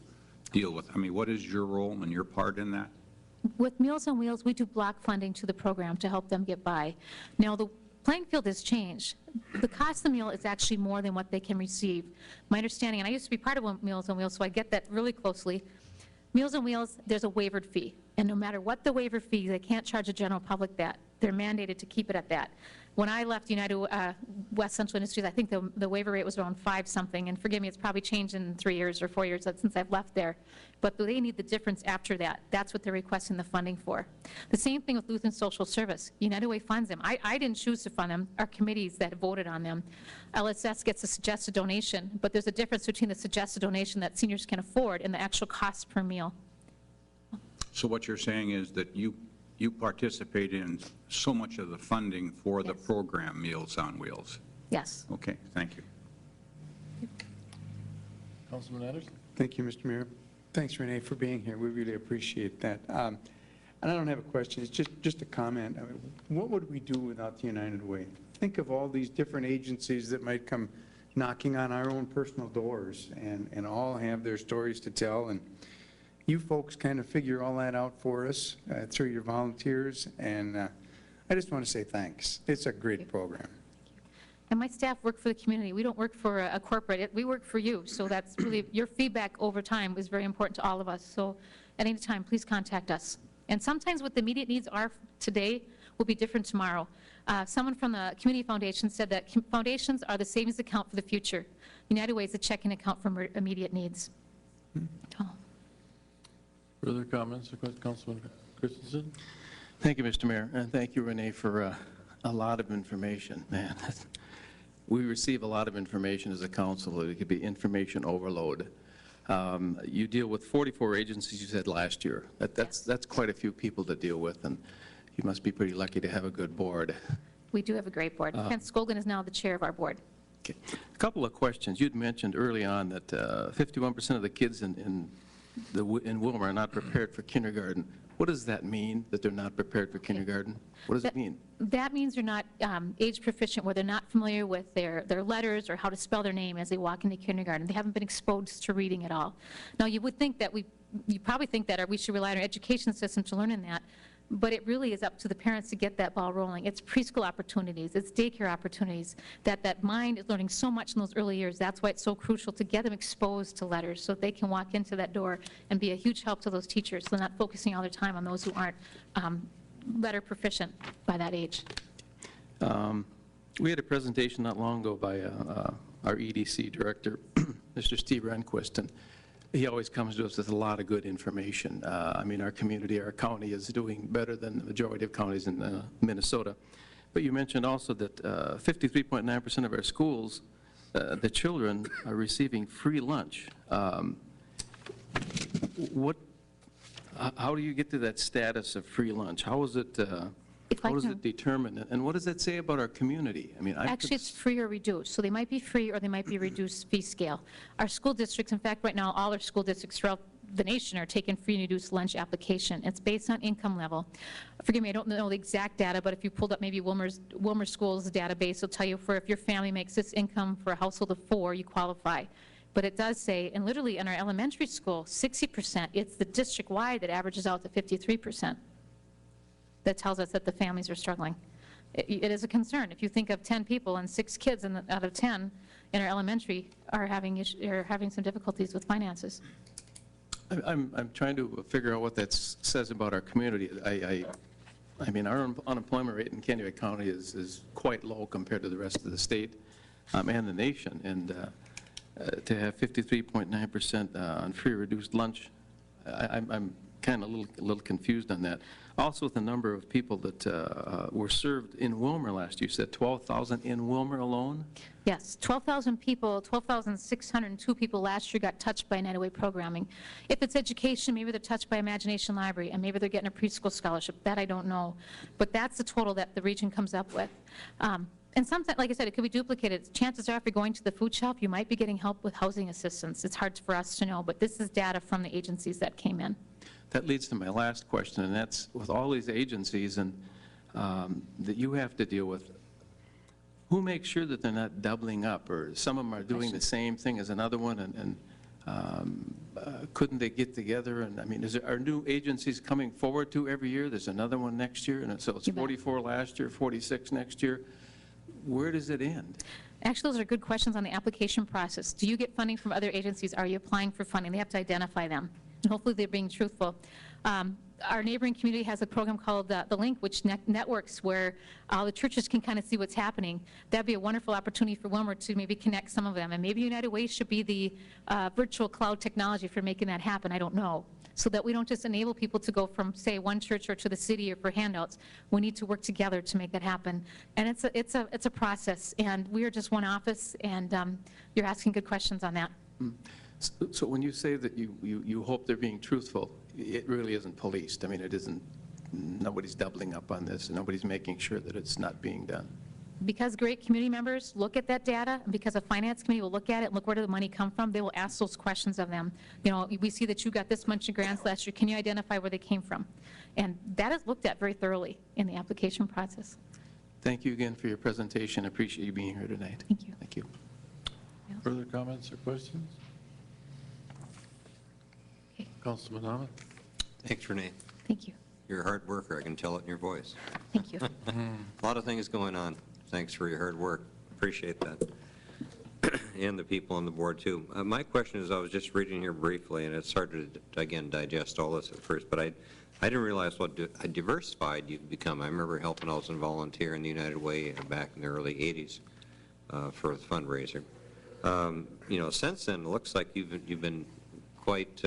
deal with. I mean, what is your role and your part in that? With Meals on Wheels, we do block funding to the program to help them get by. Now, the playing field has changed. The cost of the meal is actually more than what they can receive. My understanding, and I used to be part of Meals on Wheels, so I get that really closely. Meals on Wheels, there's a waivered fee. And no matter what the waiver fee, they can't charge the general public that. They're mandated to keep it at that. When I left United West Central Industries, I think the waiver rate was around 5-something, and forgive me, it's probably changed in 3 years or 4 years since I've left there. But they need the difference after that. That's what they're requesting the funding for. The same thing with Lutheran Social Service. United Way funds them. I didn't choose to fund them. Our committees that voted on them. LSS gets a suggested donation, but there's a difference between the suggested donation that seniors can afford and the actual cost per meal. So what you're saying is that you participate in so much of the funding for the Yes. program Meals on Wheels. Yes. Okay, thank you. Councilman Anderson? Thank you, Mr. Mayor. Thanks, Renee, for being here. We really appreciate that. And I don't have a question, it's just a comment. I mean, what would we do without the United Way? Think of all these different agencies that might come knocking on our own personal doors and all have their stories to tell. And you folks kind of figure all that out for us through your volunteers. And I just want to say thanks. It's a great program. And my staff work for the community. We don't work for a corporate. We work for you. So that's really, your feedback over time is very important to all of us. So at any time, please contact us. And sometimes what the immediate needs are today will be different tomorrow. Someone from the Community Foundation said that foundations are the savings account for the future. United Way is a checking account for immediate needs. Oh. Further comments or questions? Councilman Christensen? Thank you, Mr. Mayor, and thank you, Renee, for a lot of information. Man, we receive a lot of information as a council. It could be information overload. You deal with 44 agencies, you said, last year. That's quite a few people to deal with, and you must be pretty lucky to have a good board. We do have a great board. Ken Skolgan is now the chair of our board. Okay. A couple of questions. You'd mentioned early on that 51% of the kids in Willmar are not prepared for kindergarten. What does that mean, that they're not prepared for kindergarten? What does it mean? That means they're not age proficient, where they're not familiar with their letters or how to spell their name as they walk into kindergarten. They haven't been exposed to reading at all. Now, you would think that you probably think that we should rely on our education system to learn in that, but it really is up to the parents to get that ball rolling. It's preschool opportunities, it's daycare opportunities, that mind is learning so much in those early years. That's why it's so crucial to get them exposed to letters so they can walk into that door and be a huge help to those teachers. So they're not focusing all their time on those who aren't letter proficient by that age. We had a presentation not long ago by our EDC director, Mr. Steve Rehnquist, and he always comes to us with a lot of good information. I mean, our community, our county is doing better than the majority of counties in Minnesota. But you mentioned also that 53.9% of our schools, the children are receiving free lunch. How do you get to that status of free lunch? How is it? How does it determine? And what does that say about our community? I mean, Actually, it's free or reduced. So they might be free or they might be reduced fee scale. Our school districts, in fact, right now, all our school districts throughout the nation are taking free and reduced lunch application. It's based on income level. Forgive me, I don't know the exact data, but if you pulled up maybe Willmar Schools database, it'll tell you if your family makes this income for a household of 4, you qualify. But it does say, and literally in our elementary school, 60%, it's the district-wide that averages out to 53%. That tells us that the families are struggling. It is a concern. If you think of 10 people and 6 kids out of 10 in our elementary are having some difficulties with finances. I'm trying to figure out what that says about our community. I mean, our unemployment rate in Kennewick County is quite low compared to the rest of the state and the nation. And to have 53.9% on free reduced lunch, I'm kind of a little confused on that. Also, with the number of people that were served in Willmar last year, you said 12,000 in Willmar alone? Yes, 12,000 people, 12,602 people last year got touched by United Way programming. If it's education, maybe they're touched by Imagination Library, and maybe they're getting a preschool scholarship. That I don't know. But that's the total that the region comes up with. And sometimes, like I said, it could be duplicated. Chances are, if you're going to the food shelf, you might be getting help with housing assistance. It's hard for us to know, but this is data from the agencies that came in. That leads to my last question, and that's with all these agencies and that you have to deal with, who makes sure that they're not doubling up, or some of them are doing the same thing as another one, and couldn't they get together? And I mean, are new agencies coming forward to every year? There's another one next year, and so it's 44 last year, 46 next year. Where does it end? Actually, those are good questions on the application process. Do you get funding from other agencies? Are you applying for funding? They have to identify them. And hopefully they're being truthful. Our neighboring community has a program called The Link, which networks where all the churches can kind of see what's happening. That'd be a wonderful opportunity for Willmar to maybe connect some of them. And maybe United Way should be the virtual cloud technology for making that happen. I don't know. So that we don't just enable people to go from, say, one church or to the city or for handouts. We need to work together to make that happen. And it's a process. And we are just one office, and you're asking good questions on that. So when you say that you hope they're being truthful, it really isn't policed. I mean, it isn't, nobody's doubling up on this, and nobody's making sure that it's not being done. Because great community members look at that data, and because a finance committee will look at it and look, where did the money come from, they will ask those questions of them. You know, we see that you got this much in grants last year. Can you identify where they came from? And that is looked at very thoroughly in the application process. Thank you again for your presentation. I appreciate you being here tonight. Thank you. Thank you. Further comments or questions? Okay. Councilman Ahmed? Thanks, Renee. Thank you. You're a hard worker, I can tell it in your voice. Thank you. A lot of things going on. Thanks for your hard work. Appreciate that. And the people on the board, too. My question is, I was just reading here briefly, and it's hard to, again, digest all this at first, but I didn't realize what diversified you've become. I remember helping out as a volunteer in the United Way back in the early 80s for a fundraiser. You know, since then, it looks like you've been quite,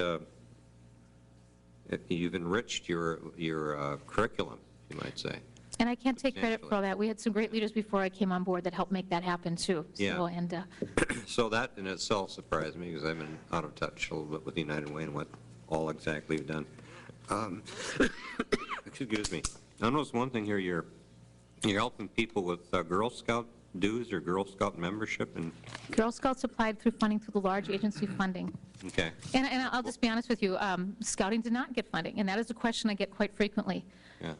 you've enriched your curriculum, you might say. And I can't take credit for all that. We had some great leaders before I came on board that helped make that happen, too. Yeah. So, and So that in itself surprised me, because I've been out of touch a little bit with United Way and what all exactly we've done. Excuse me. I noticed one thing here, you're helping people with Girl Scout dues or Girl Scout membership, and Girl Scouts applied through funding through the large agency funding. okay. And I'll just be honest with you, Scouting did not get funding, and that is a question I get quite frequently. Yeah.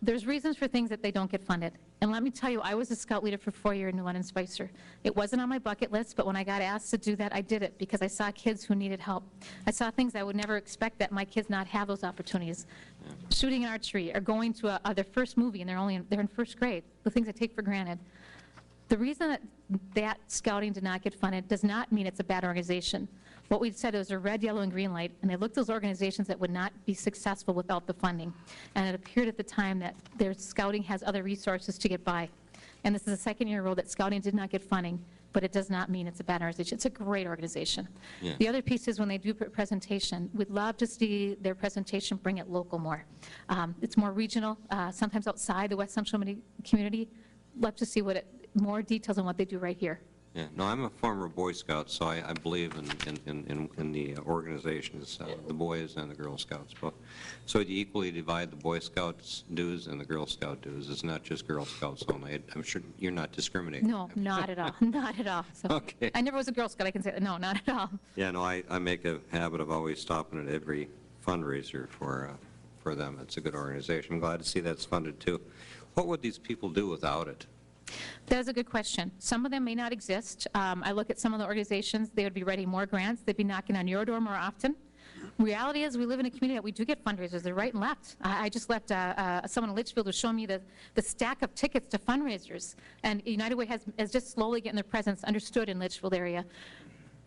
There's reasons for things that they don't get funded. And let me tell you, I was a scout leader for 4 years in New London Spicer. It wasn't on my bucket list, but when I got asked to do that, I did it because I saw kids who needed help. I saw things I would never expect that my kids not have those opportunities. Shooting an archery or going to their first movie and they're in first grade, the things I take for granted. The reason that Scouting did not get funded does not mean it's a bad organization. What we said is a red, yellow, and green light, and they looked at those organizations that would not be successful without the funding. And it appeared at the time that their Scouting has other resources to get by. And this is the second year in a row that Scouting did not get funding, but it does not mean it's a bad organization. It's a great organization. Yeah. The other piece is when they do presentation, we'd love to see their presentation bring it local more. It's more regional, sometimes outside the West Central community. Love to see more details on what they do right here. Yeah, no, I'm a former Boy Scout, so I believe in the organizations, the boys and the Girl Scouts both. So you equally divide the Boy Scouts dues and the Girl Scout dues. It's not just Girl Scouts only. I'm sure you're not discriminating. No, not at all, not at all. So, Okay. I never was a Girl Scout, I can say that. No, not at all. Yeah, no, I make a habit of always stopping at every fundraiser for them. It's a good organization. I'm glad to see that's funded too. What would these people do without it? That is a good question. Some of them may not exist. I look at some of the organizations, they would be writing more grants, they'd be knocking on your door more often. Reality is we live in a community that we do get fundraisers, they're right and left. I just left, someone in Litchfield was showing me the stack of tickets to fundraisers, and United Way is just slowly getting their presence understood in Litchfield area.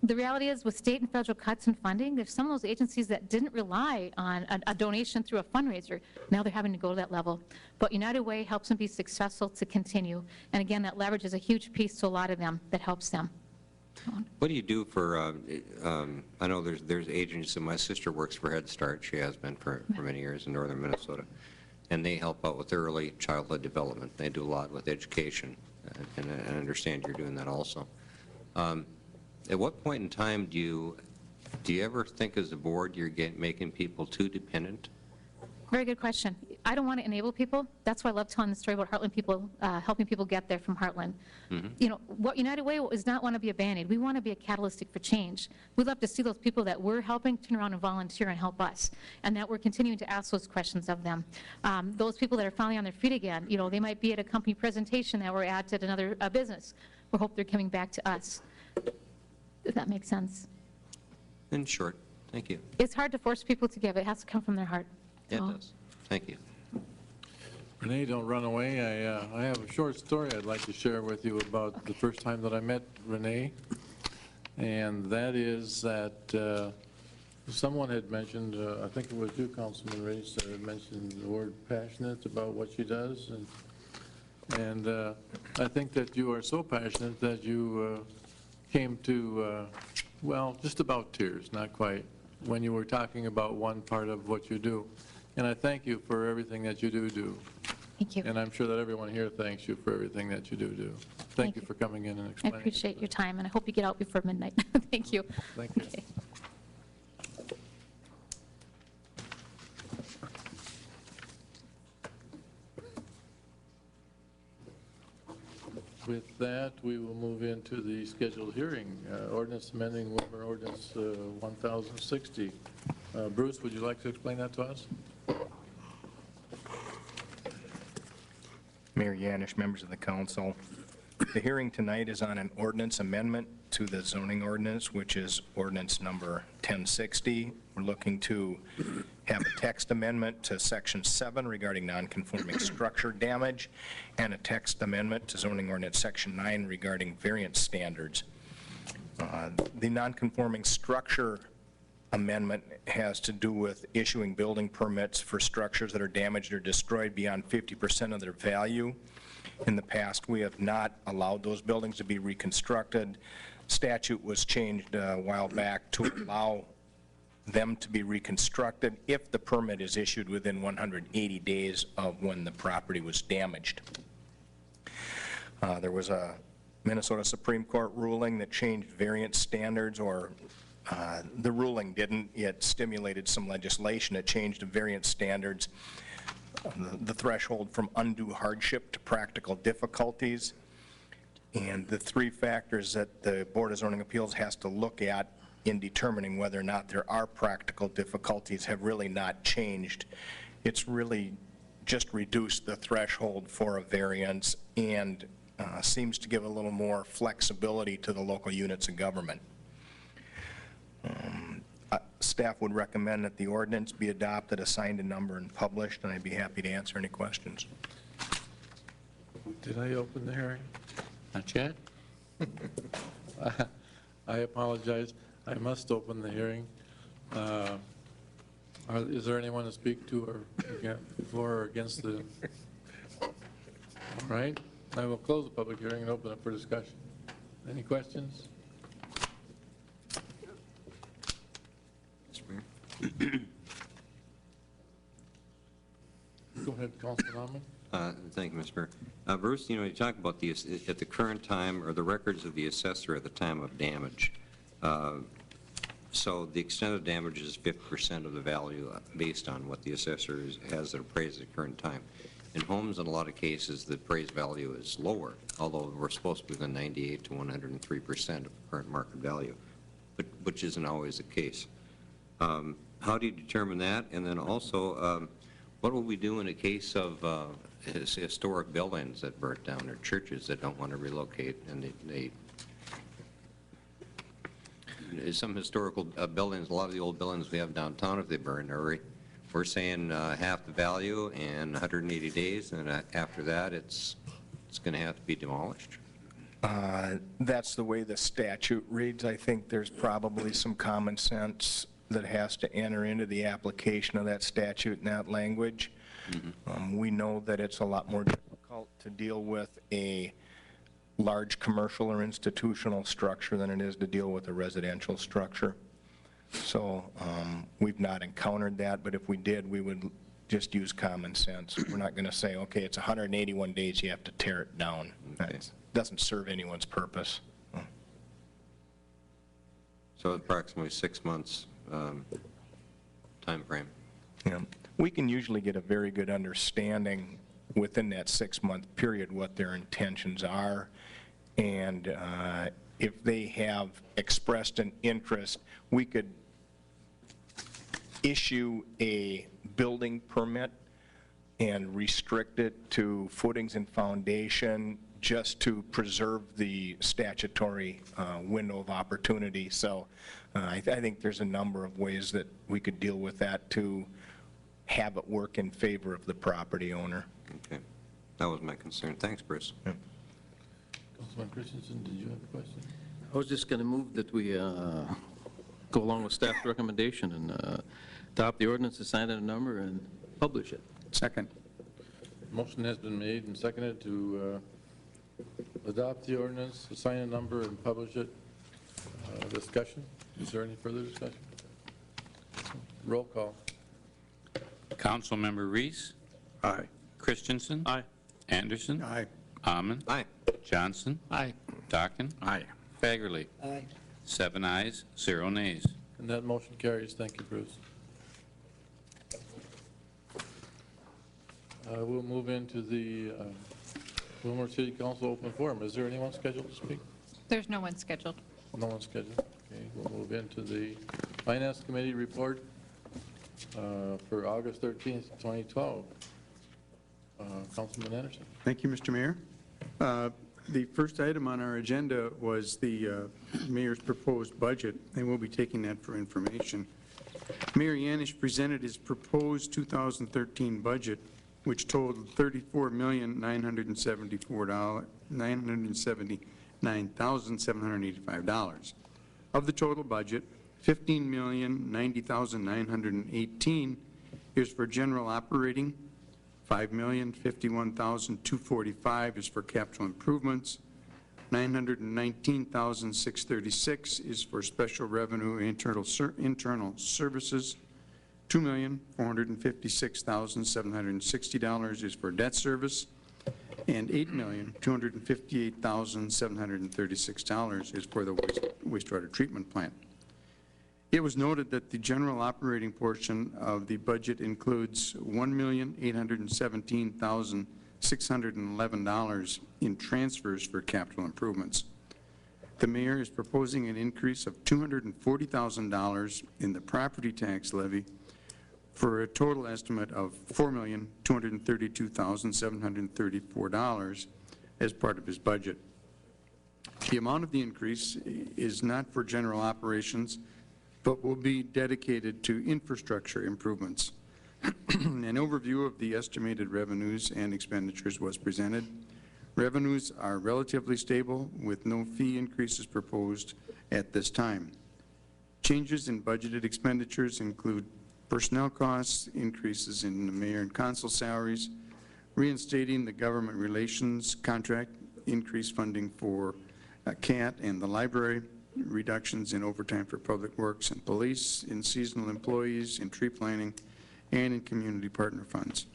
The reality is with state and federal cuts in funding, there's some of those agencies that didn't rely on a donation through a fundraiser. Now they're having to go to that level. But United Way helps them be successful to continue. And again, that leverage is a huge piece to a lot of them that helps them. What do you do for, I know there's agencies, my sister works for Head Start, she has been for many years in northern Minnesota, and they help out with early childhood development. They do a lot with education, and I understand you're doing that also. At what point in time do you ever think as a board you're making people too dependent? Very good question. I don't want to enable people. That's why I love telling the story about Heartland people, helping people get there from Heartland. Mm-hmm. You know, what United Way does not want to be a Band-Aid. We want to be a catalytic for change. We'd love to see those people that we're helping turn around and volunteer and help us, and that we're continuing to ask those questions of them. Those people that are finally on their feet again, you know, they might be at a company presentation that we're at another business. We hope they're coming back to us. Does that make sense? In short, thank you. It's hard to force people to give. It has to come from their heart. Yeah, it does. Thank you. Renee, don't run away. I have a short story I'd like to share with you about the first time that I met Renee, and that is that someone had mentioned, I think it was you, Councilman Race, that had mentioned the word passionate about what she does, and I think that you are so passionate that you came to, well, just about tears, not quite, when you were talking about one part of what you do. And I thank you for everything that you do. Thank you. And I'm sure that everyone here thanks you for everything that you do. Thank you for coming in and I explaining. appreciate your time, and I hope you get out before midnight. Thank you. Thank you. Okay. With that, we will move into the scheduled hearing, ordinance amending Willmar Ordinance 1060. Bruce, would you like to explain that to us? Mayor Yanish, members of the council. The hearing tonight is on an ordinance amendment to the zoning ordinance, which is ordinance number 1060. We're looking to have a text amendment to section 7 regarding nonconforming structure damage, and a text amendment to zoning ordinance section 9 regarding variance standards. The nonconforming structure amendment has to do with issuing building permits for structures that are damaged or destroyed beyond 50% of their value. In the past, we have not allowed those buildings to be reconstructed. Statute was changed a while back to allow them to be reconstructed if the permit is issued within 180 days of when the property was damaged. There was a Minnesota Supreme Court ruling that changed variance standards, or the ruling didn't, yet stimulated some legislation. It changed the variance standards, the threshold from undue hardship to practical difficulties. And the three factors that the Board of Zoning Appeals has to look at in determining whether or not there are practical difficulties have really not changed. It's really just reduced the threshold for a variance and seems to give a little more flexibility to the local units of government. Staff would recommend that the ordinance be adopted, assigned a number, and published, and I'd be happy to answer any questions. Did I open the hearing? Not yet? I apologize. I must open the hearing. Is there anyone to speak to or for or against the? All right. I will close the public hearing and open it for discussion. Any questions? Go ahead, Councilman Ahmed. Thank you, Mr. Mayor. Bruce, you talk about at the current time, or the records of the assessor at the time of damage. So the extent of damage is 50% of the value based on what the assessor has appraised at the current time. In homes, in a lot of cases, the appraised value is lower, although we're supposed to be within 98 to 103% of current market value, but which isn't always the case. How do you determine that? And then also, what will we do in a case of historic buildings that burnt down, or churches that don't want to relocate, and some historical buildings, a lot of the old buildings we have downtown, if they burn, we're saying half the value in 180 days, and after that, it's going to have to be demolished? That's the way the statute reads. I think there's probably some common sense that has to enter into the application of that statute and that language. We know that it's a lot more difficult to deal with a large commercial or institutional structure than it is to deal with a residential structure. So we've not encountered that, but if we did, we would just use common sense. We're not going to say, okay, it's 181 days, you have to tear it down. Okay. That doesn't serve anyone's purpose. So approximately 6 months time frame. Yeah. We can usually get a very good understanding within that 6-month period what their intentions are, and if they have expressed an interest, we could issue a building permit and restrict it to footings and foundation just to preserve the statutory window of opportunity. So I think there's a number of ways that we could deal with that to have it work in favor of the property owner. Okay. That was my concern. Thanks, Bruce. Yeah. Councilman Christensen, did you have a question? I was just going to move that we go along with staff's recommendation and adopt the ordinance, assign it a number, and publish it. Second. Motion has been made and seconded to adopt the ordinance, assign a number, and publish it. Discussion? Is there any further discussion? Roll call. Councilmember Reese. Aye. Christensen. Aye. Anderson. Aye. Almond. Aye. Johnson. Aye. Dockin. Aye. Fagerly. Aye. 7 ayes, 0 nays. And that motion carries. Thank you, Bruce. We'll move into the Willmar City Council open forum. Is there anyone scheduled to speak? There's no one scheduled. No one scheduled. Okay, we'll move into the Finance Committee report for August 13th, 2012. Councilman Anderson. Thank you, Mr. Mayor. The first item on our agenda was the mayor's proposed budget, and we'll be taking that for information. Mayor Yanish presented his proposed 2013 budget, which totaled $34,979,785. Of the total budget, $15,090,918 is for general operating, $5,051,245 is for capital improvements, $919,636 is for special revenue internal services, $2,456,760 is for debt service, and $8,258,736 is for the wastewater treatment plant. It was noted that the general operating portion of the budget includes $1,817,611 in transfers for capital improvements. The mayor is proposing an increase of $240,000 in the property tax levy for a total estimate of $4,232,734 as part of his budget. The amount of the increase is not for general operations, but will be dedicated to infrastructure improvements. An overview of the estimated revenues and expenditures was presented. Revenues are relatively stable, with no fee increases proposed at this time. Changes in budgeted expenditures include personnel costs, increases in the mayor and council salaries, reinstating the government relations contract, increased funding for CAT and the library, reductions in overtime for public works and police, in seasonal employees, in tree planting, and in community partner funds,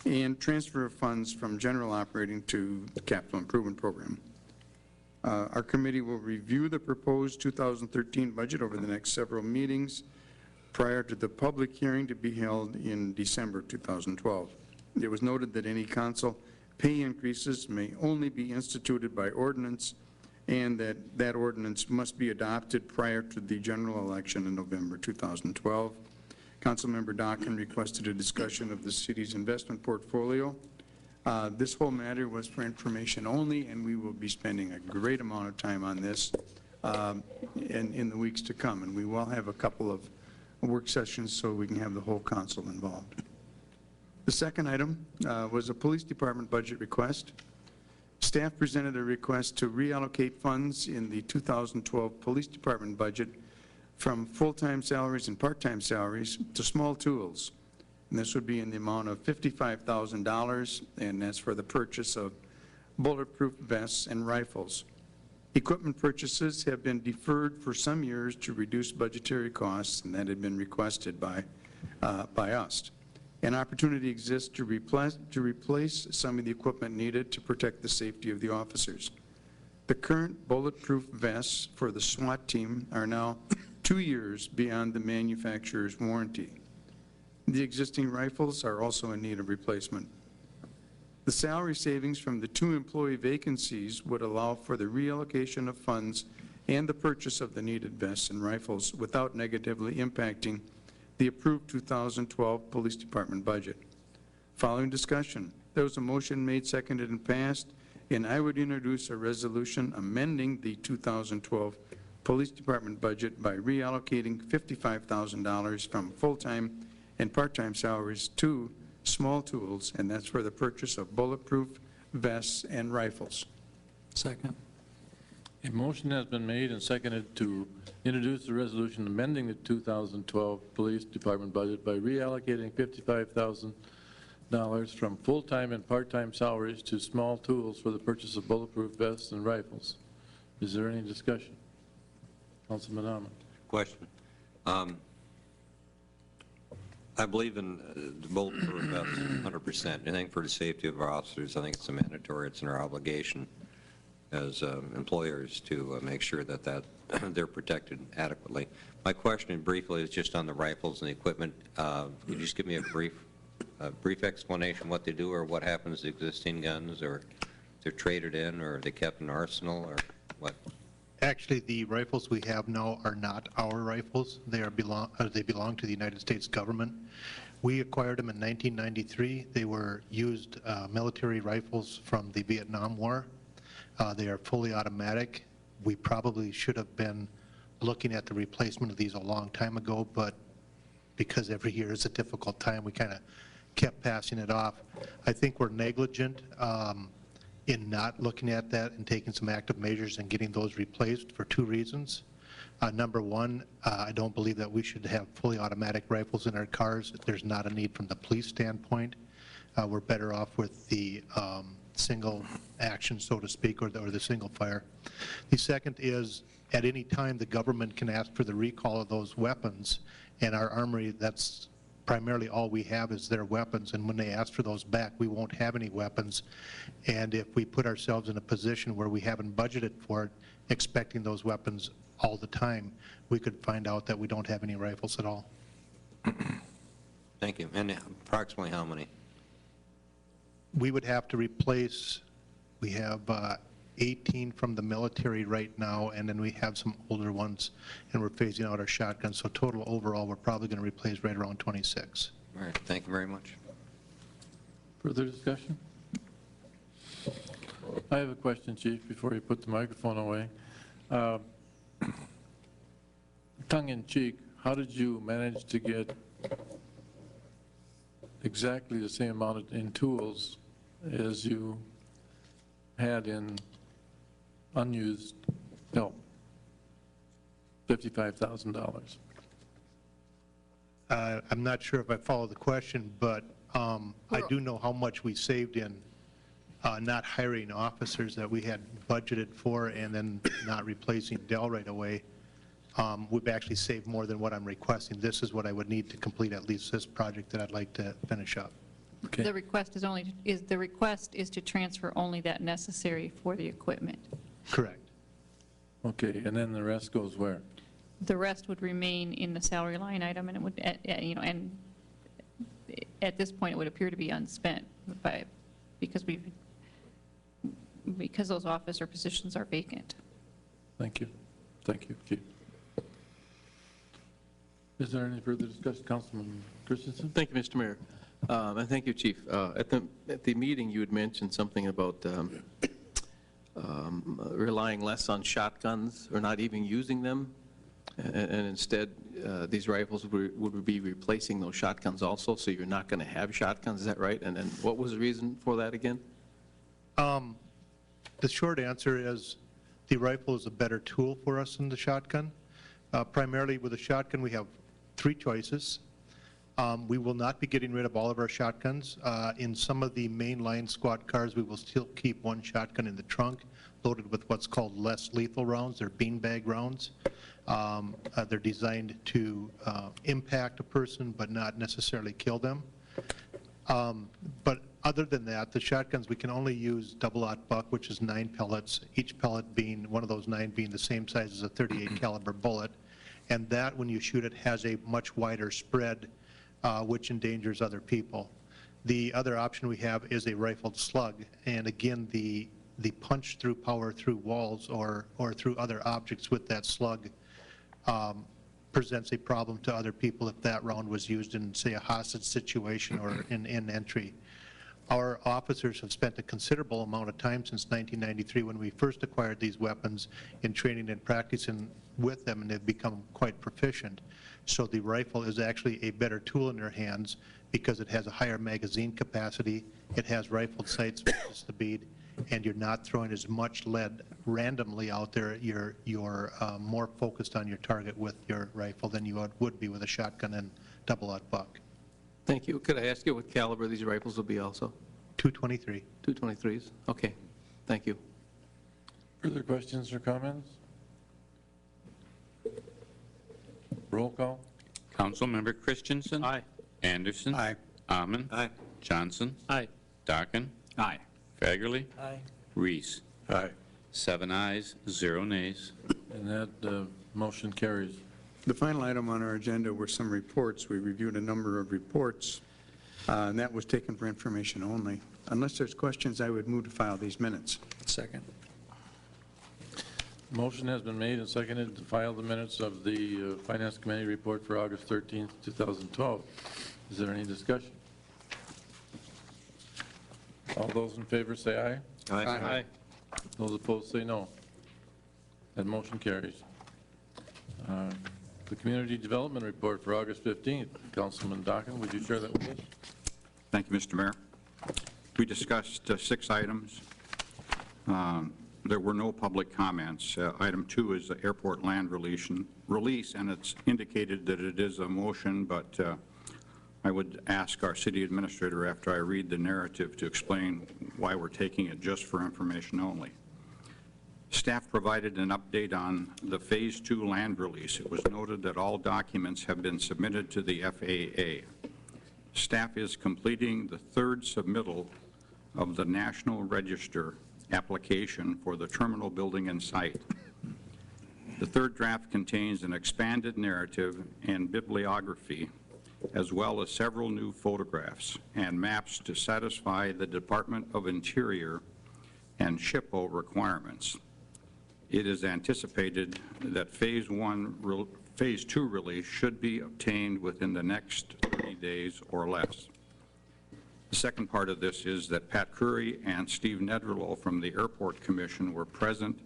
and transfer of funds from general operating to the capital improvement program. Our committee will review the proposed 2013 budget over the next several meetings prior to the public hearing to be held in December 2012. It was noted that any council pay increases may only be instituted by ordinance, and that ordinance must be adopted prior to the general election in November 2012. Councilmember Dockin requested a discussion of the city's investment portfolio. This whole matter was for information only, and we will be spending a great amount of time on this in the weeks to come, and we will have a couple of work sessions so we can have the whole council involved. The second item was a police department budget request. Staff presented a request to reallocate funds in the 2012 police department budget from full-time salaries and part-time salaries to small tools. And this would be in the amount of $55,000, and that's for the purchase of bulletproof vests and rifles. Equipment purchases have been deferred for some years to reduce budgetary costs, and that had been requested by us. An opportunity exists to replace some of the equipment needed to protect the safety of the officers. The current bulletproof vests for the SWAT team are now 2 years beyond the manufacturer's warranty. The existing rifles are also in need of replacement. The salary savings from the 2 employee vacancies would allow for the reallocation of funds and the purchase of the needed vests and rifles without negatively impacting the approved 2012 Police Department budget. Following discussion, there was a motion made, seconded, and passed, and I would introduce a resolution amending the 2012 Police Department budget by reallocating $55,000 from full-time and part-time salaries to small tools, and that's for the purchase of bulletproof vests and rifles. Second. A motion has been made and seconded to introduce the resolution amending the 2012 Police Department budget by reallocating $55,000 from full-time and part-time salaries to small tools for the purchase of bulletproof vests and rifles. Is there any discussion? Councilman Ahmed. Question. I believe in the bulletproof vests 100%. I think for the safety of our officers, I think it's a mandatory, it's in our obligation as employers to make sure that they're protected adequately. My question briefly is just on the rifles and the equipment. Could you just give me a brief explanation what they do, or what happens to existing guns, or if they're traded in, or are they kept in arsenal, or what? Actually, the rifles we have now are not our rifles. They belong to the United States government. We acquired them in 1993. They were used military rifles from the Vietnam War. They are fully automatic. We probably should have been looking at the replacement of these a long time ago, but because every year is a difficult time, we kind of kept passing it off. I think we're negligent in not looking at that and taking some active measures and getting those replaced for 2 reasons. Number one, I don't believe that we should have fully automatic rifles in our cars. There's not a need from the police standpoint. We're better off with the single action, so to speak, or the single fire. The second is, at any time, the government can ask for the recall of those weapons, and our armory, that's primarily all we have is their weapons, and when they ask for those back, we won't have any weapons. And if we put ourselves in a position where we haven't budgeted for it, expecting those weapons all the time, we could find out that we don't have any rifles at all. Thank you. And approximately how many? We would have to replace, we have 18 from the military right now, and then we have some older ones, and we're phasing out our shotguns. So total overall, we're probably going to replace right around 26. All right, thank you very much. Further discussion? I have a question, Chief, before you put the microphone away. Tongue-in-cheek, how did you manage to get exactly the same amount in tools as you had in unused help? $55,000. I'm not sure if I follow the question, but I do know how much we saved in not hiring officers that we had budgeted for and then not replacing Dell right away. We've actually saved more than what I'm requesting. This is what I would need to complete at least this project that I'd like to finish up. Okay. The request is to transfer only that necessary for the equipment. Correct. Okay, and then the rest goes where? The rest would remain in the salary line item, and it would, and at this point, it would appear to be unspent because those officer positions are vacant. Thank you. Thank you, Chief. Is there any further discussion? Councilman Christensen? Thank you, Mr. Mayor. And thank you, Chief. At the meeting, you had mentioned something about relying less on shotguns or not even using them, and instead these rifles would be replacing those shotguns also, so you're not going to have shotguns, is that right? And then what was the reason for that again? The short answer is the rifle is a better tool for us than the shotgun. Primarily with a shotgun, we have 3 choices. We will not be getting rid of all of our shotguns. In some of the mainline squad cars, we will still keep 1 shotgun in the trunk, loaded with what's called less lethal rounds. They're beanbag rounds. They're designed to impact a person, but not necessarily kill them. But other than that, the shotguns, we can only use double-aught buck, which is 9 pellets, each pellet being, one of those 9 being the same size as a .38 caliber bullet. And that, when you shoot it, has a much wider spread, which endangers other people. The other option we have is a rifled slug. And again, the punch through power through walls or through other objects with that slug presents a problem to other people if that round was used in, say, a hostage situation or in entry. Our officers have spent a considerable amount of time since 1993 when we first acquired these weapons in training and practicing with them, and they've become quite proficient. So the rifle is actually a better tool in their hands because it has a higher magazine capacity, it has rifled sights versus the bead, and you're not throwing as much lead randomly out there. You're more focused on your target with your rifle than you would be with a shotgun and double-aught buck. Thank you. Could I ask you what caliber these rifles will be also? .223. 223s? Okay. Thank you. Further questions or comments? Roll call. Councilmember Christensen. Aye. Anderson. Aye. Amon. Aye. Johnson. Aye. Dockin. Aye. Fagerly. Aye. Reese. Aye. 7 ayes, 0 nays. And that motion carries. The final item on our agenda were some reports. We reviewed a number of reports, and that was taken for information only. Unless there's questions, I would move to file these minutes. Second. Motion has been made and seconded to file the minutes of the Finance Committee report for August 13th, 2012. Is there any discussion? All those in favor say aye. Aye. Those opposed say no. That motion carries. The Community Development Report for August 15th. Councilman Dockin, would you share that with us? Thank you, Mr. Mayor. We discussed 6 items. There were no public comments. Item 2 is the airport land release, and it's indicated that it is a motion, but I would ask our city administrator after I read the narrative to explain why we're taking it just for information only. Staff provided an update on the Phase 2 land release. It was noted that all documents have been submitted to the FAA. Staff is completing the third submittal of the National Register application for the terminal building and site. The third draft contains an expanded narrative and bibliography, as well as several new photographs and maps to satisfy the Department of Interior and SHPO requirements. It is anticipated that Phase 2 release should be obtained within the next 30 days or less. The second part of this is that Pat Curry and Steve Nedrolo from the Airport Commission were present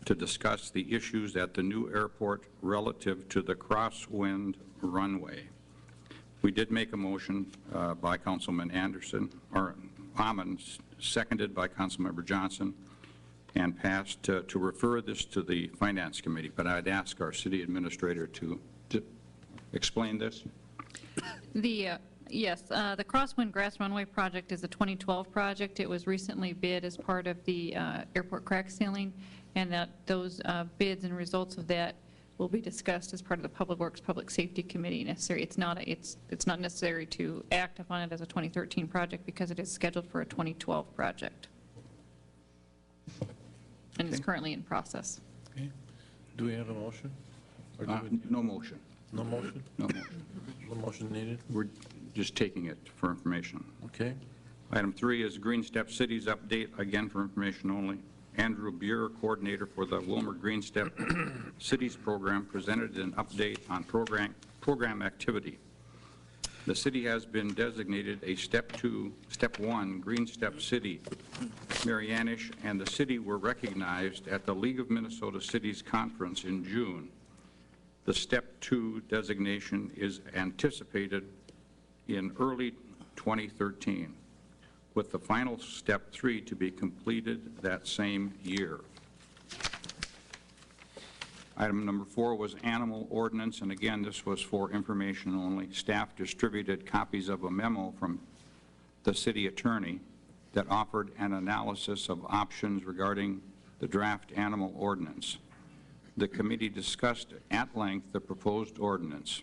to discuss the issues at the new airport relative to the crosswind runway. We did make a motion by Councilman Anderson, or Hammond, seconded by Councilmember Johnson, and passed to refer this to the Finance Committee. But I'd ask our city administrator to explain this. Yes, the Crosswind Grass Runway project is a 2012 project. It was recently bid as part of the airport crack ceiling, and that those bids and results of that will be discussed as part of the Public Works Public Safety Committee. It's not necessary to act upon it as a 2013 project because it is scheduled for a 2012 project, and it's currently in process. Okay. Do we have a motion? Or do we- No motion. No motion? No motion. No motion needed? We're just taking it for information. Okay. Item 3 is Green Step Cities update, again for information only. Andrew Buer, coordinator for the Willmar Green Step Cities program, presented an update on program activity. The city has been designated a Step 1 Green Step City. Marianish and the city were recognized at the League of Minnesota Cities Conference in June. The Step 2 designation is anticipated in early 2013, with the final Step 3 to be completed that same year. Item number 4 was animal ordinance, and again, this was for information only. Staff distributed copies of a memo from the city attorney that offered an analysis of options regarding the draft animal ordinance. The committee discussed at length the proposed ordinance.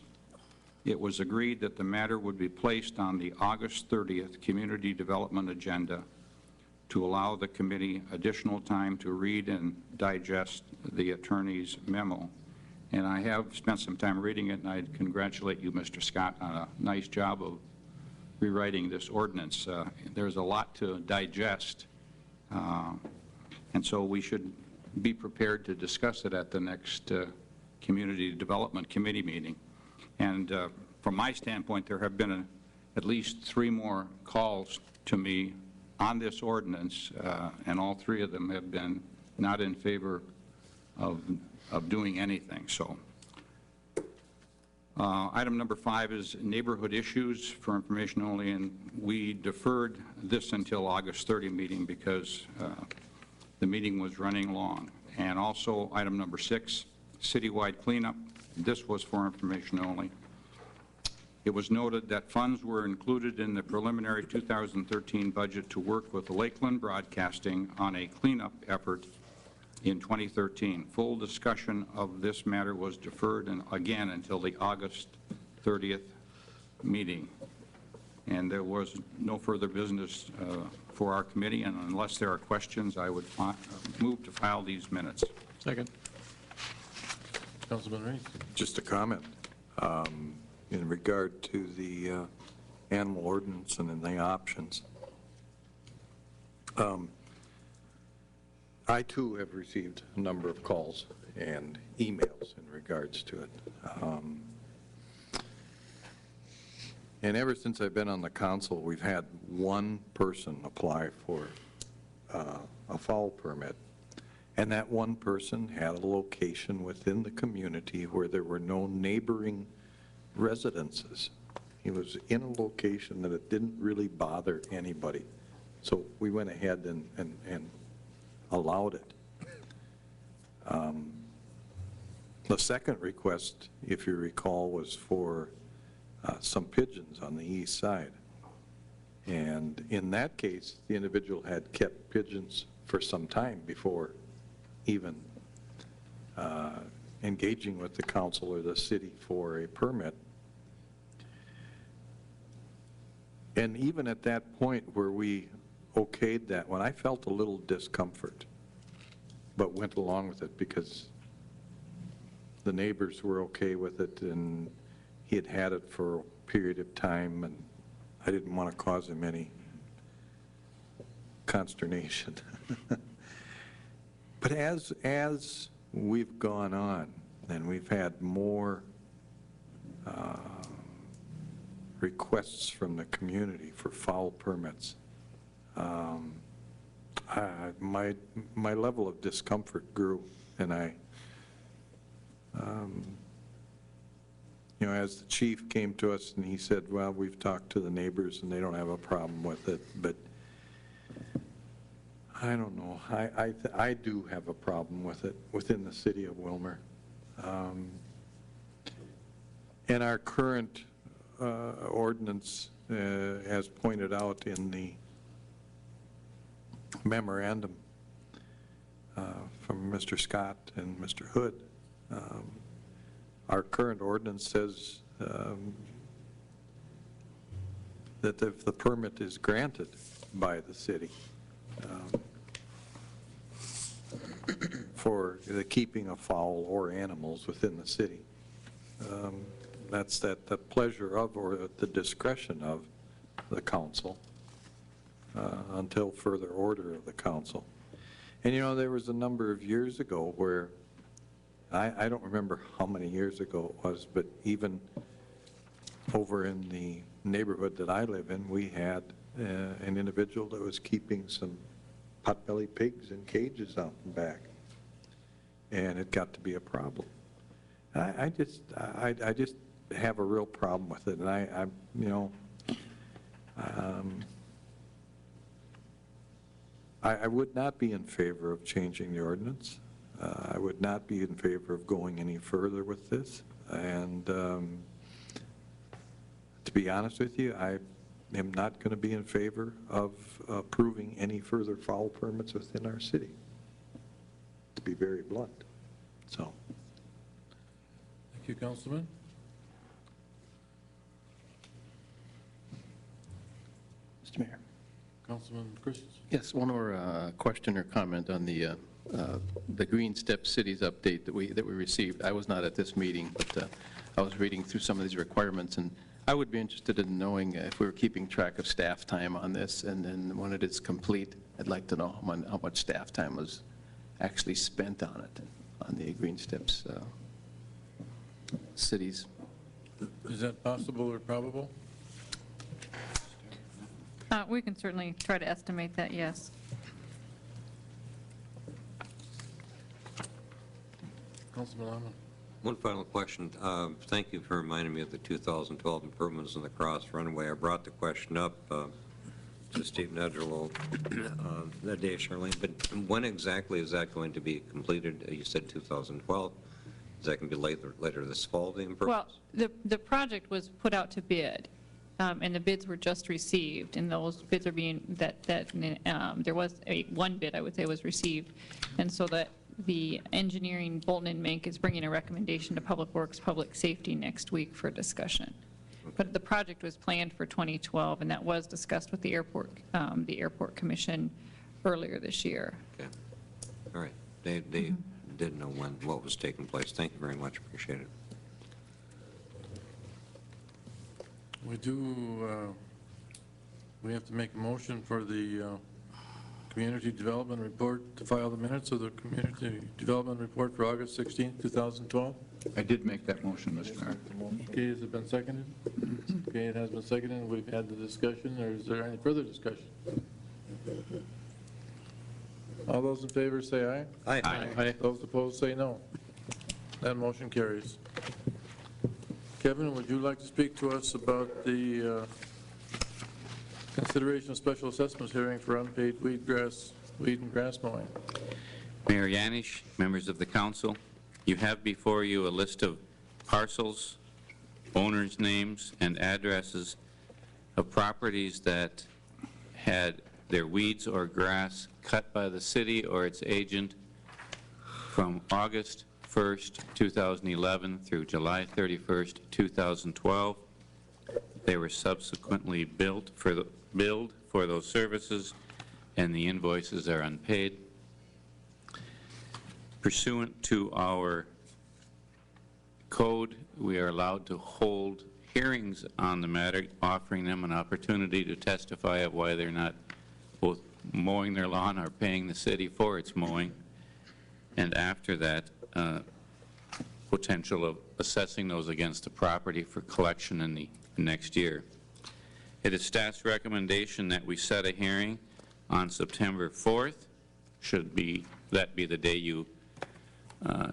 It was agreed that the matter would be placed on the August 30th Community Development Agenda to allow the committee additional time to read and digest the attorney's memo. And I have spent some time reading it, and I congratulate you, Mr. Scott, on a nice job of rewriting this ordinance. There's a lot to digest, and so we should be prepared to discuss it at the next Community Development Committee meeting. And from my standpoint, there have been at least 3 more calls to me on this ordinance, and all 3 of them have been not in favor of doing anything. So, item number 5 is neighborhood issues for information only, and we deferred this until August 30 meeting because the meeting was running long. And also, item number 6, citywide cleanup. This was for information only. It was noted that funds were included in the preliminary 2013 budget to work with Lakeland Broadcasting on a cleanup effort in 2013. Full discussion of this matter was deferred and again until the August 30th meeting. And there was no further business for our committee, and unless there are questions, I would move to file these minutes. Second. Councilman Reese. Just a comment in regard to the animal ordinance and the options. I, too, have received a number of calls and emails in regards to it. And ever since I've been on the council, we've had one person apply for a fowl permit. And that one person had a location within the community where there were no neighboring residences. He was in a location that it didn't really bother anybody. So we went ahead and allowed it. The second request, if you recall, was for some pigeons on the east side. And in that case, the individual had kept pigeons for some time before even engaging with the council or the city for a permit. And even at that point where we okayed that one, I felt a little discomfort, but went along with it because the neighbors were okay with it, and he had had it for a period of time, and I didn't want to cause him any consternation. But as we've gone on, and we've had more requests from the community for foul permits, my level of discomfort grew, and you know, as the chief came to us and he said, well, we've talked to the neighbors and they don't have a problem with it, but I don't know. I do have a problem with it within the city of Willmar. And our current ordinance, as pointed out in the memorandum from Mr. Scott and Mr. Hood, our current ordinance says that if the permit is granted by the city for the keeping of fowl or animals within the city, that's the pleasure of or at the discretion of the council until further order of the council. And you know, there was a number of years ago where, I don't remember how many years ago it was, but even over in the neighborhood that I live in, we had an individual that was keeping some potbelly pigs in cages out and back, and it got to be a problem. I just have a real problem with it, and I you know, I would not be in favor of changing the ordinance. I would not be in favor of going any further with this, and to be honest with you, I am not going to be in favor of approving any further foul permits within our city, to be very blunt. So. Thank you, Councilman. Mr. Mayor. Councilman Christensen. Yes, one more question or comment on the Green Step Cities update that we received. I was not at this meeting, but I was reading through some of these requirements, and I would be interested in knowing if we were keeping track of staff time on this, and then when it is complete, I'd like to know how much staff time was actually spent on it, on the Green Steps cities. Is that possible or probable? We can certainly try to estimate that, yes. Councilman Lamont. One final question. Thank you for reminding me of the 2012 improvements in the cross runway. I brought the question up to Steve Nedgerlow that day, Charlene, but when exactly is that going to be completed? You said 2012. Is that going to be later this fall, the improvements? Well, the project was put out to bid, and the bids were just received, and those bids are being, there was one bid, I would say, was received, and so that the engineering, Bolton and Mink, is bringing a recommendation to Public Works, Public Safety next week for discussion. Okay. But the project was planned for 2012, and that was discussed with the airport commission earlier this year. Okay. All right. They didn't know what was taking place. Thank you very much. Appreciate it. We have to make a motion for the Community Development Report to file the minutes of the Community Development Report for August 16, 2012. I did make that motion, Mr. Mayor. Okay, has it been seconded? Okay, it has been seconded. We've had the discussion, or is there any further discussion? All those in favor say aye. Aye. Aye. Those opposed say no. That motion carries. Kevin, would you like to speak to us about the consideration of special assessments hearing for unpaid weed and grass mowing? Mayor Yanish, members of the council, you have before you a list of parcels, owners' names, and addresses of properties that had their weeds or grass cut by the city or its agent from August 1st, 2011 through July 31st, 2012. They were subsequently billed for those services, and the invoices are unpaid. Pursuant to our code, we are allowed to hold hearings on the matter, offering them an opportunity to testify of why they're not both mowing their lawn or paying the city for its mowing. And after that, potential of assessing those against the property for collection in the next year. It is staff's recommendation that we set a hearing on September 4th. That be the day you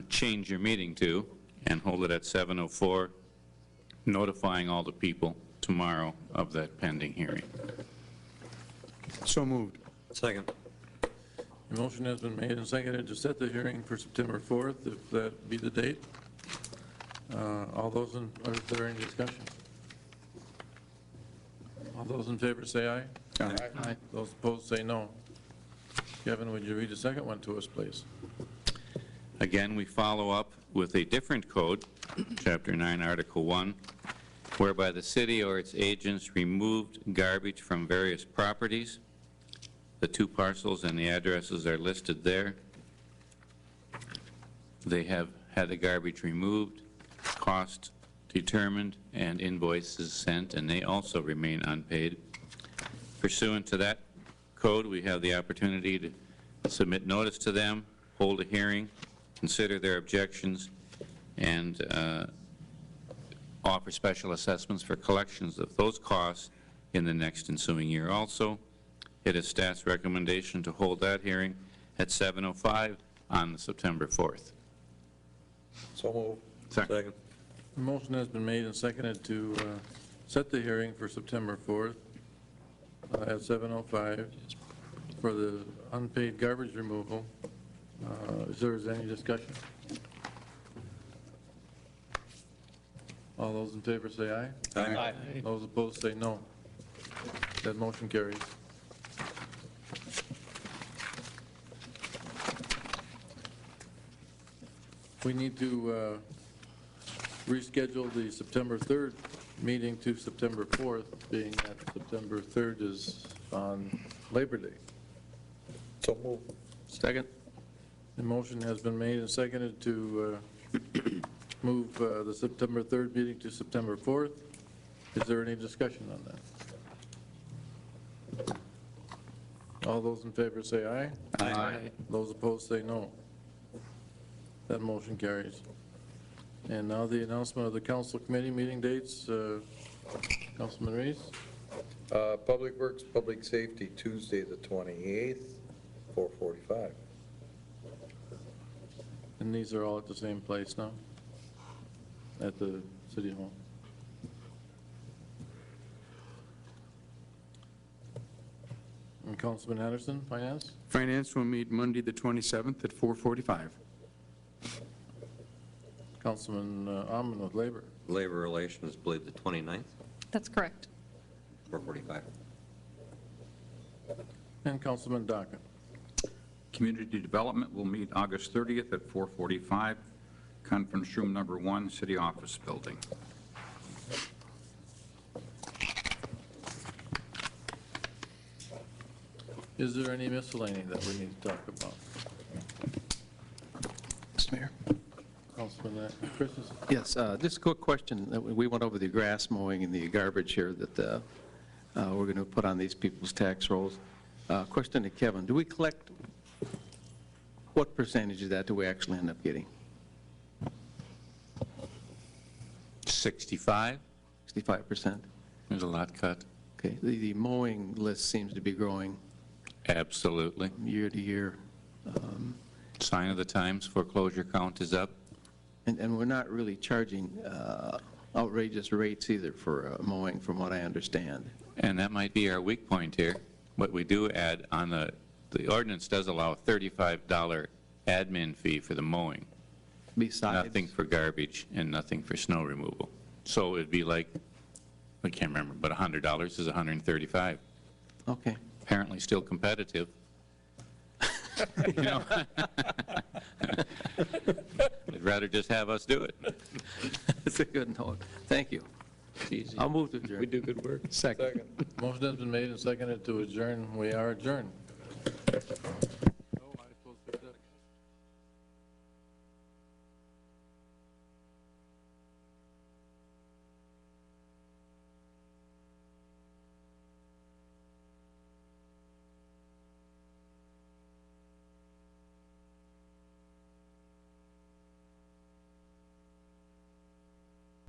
change your meeting to, and hold it at 7:04, notifying all the people tomorrow of that pending hearing. So moved. Second. The motion has been made and seconded to set the hearing for September 4th, if that be the date. Is there any discussion? All those in favor say aye. Aye. Those opposed say no. Kevin, would you read the second one to us, please? Again, we follow up with a different code, Chapter 9, Article 1, whereby the city or its agents removed garbage from various properties. The 2 parcels and the addresses are listed there. They have had the garbage removed, cost determined, and invoices sent, and they also remain unpaid. Pursuant to that code, we have the opportunity to submit notice to them, hold a hearing, consider their objections, and offer special assessments for collections of those costs in the next ensuing year. Also, it is staff's recommendation to hold that hearing at 7:05 on September 4th. So moved. Second. The motion has been made and seconded to set the hearing for September 4th at 7:05 for the unpaid garbage removal. Is there any discussion? All those in favor say aye. Aye. Those opposed say no. That motion carries. We need to reschedule the September 3rd meeting to September 4th, being that September 3rd is on Labor Day. So moved. Second? The motion has been made and seconded to move the September 3rd meeting to September 4th. Is there any discussion on that? All those in favor say aye. Aye. Those opposed say no. That motion carries. And now the announcement of the council committee meeting dates. Councilman Reese? Public Works, Public Safety, Tuesday, the 28th, 4:45. And these are all at the same place now? At the City Hall? And Councilman Anderson, Finance? Finance will meet Monday, the 27th at 4:45. Councilman Amman with Labor? Labor Relations, believe the 29th, That's correct. 4:45. And Councilman Dockett? Community Development will meet August 30th at 4:45, Conference Room Number 1, City Office Building. Is there any miscellany that we need to talk about? Mr. Mayor? Councilman Chris? Yes, just a quick question. We went over the grass mowing and the garbage here that we're going to put on these people's tax rolls. Question to Kevin, do we collect, what percentage of that do we actually end up getting? 65? 65%? There's a lot cut. Okay, the mowing list seems to be growing Absolutely. year to year. Sign of the times, foreclosure count is up. And we're not really charging outrageous rates either for mowing, from what I understand. And that might be our weak point here. What we do add on the ordinance does allow a $35 admin fee for the mowing. Besides, Nothing for garbage and nothing for snow removal. So it'd be like, I can't remember, but $100 is $135. okay. Apparently still competitive. You know? They'd rather just have us do it. That's a good note. Thank you. Easy. I'll move to adjourn. We do good work. Second. Motion has been made and seconded to adjourn. We are adjourned.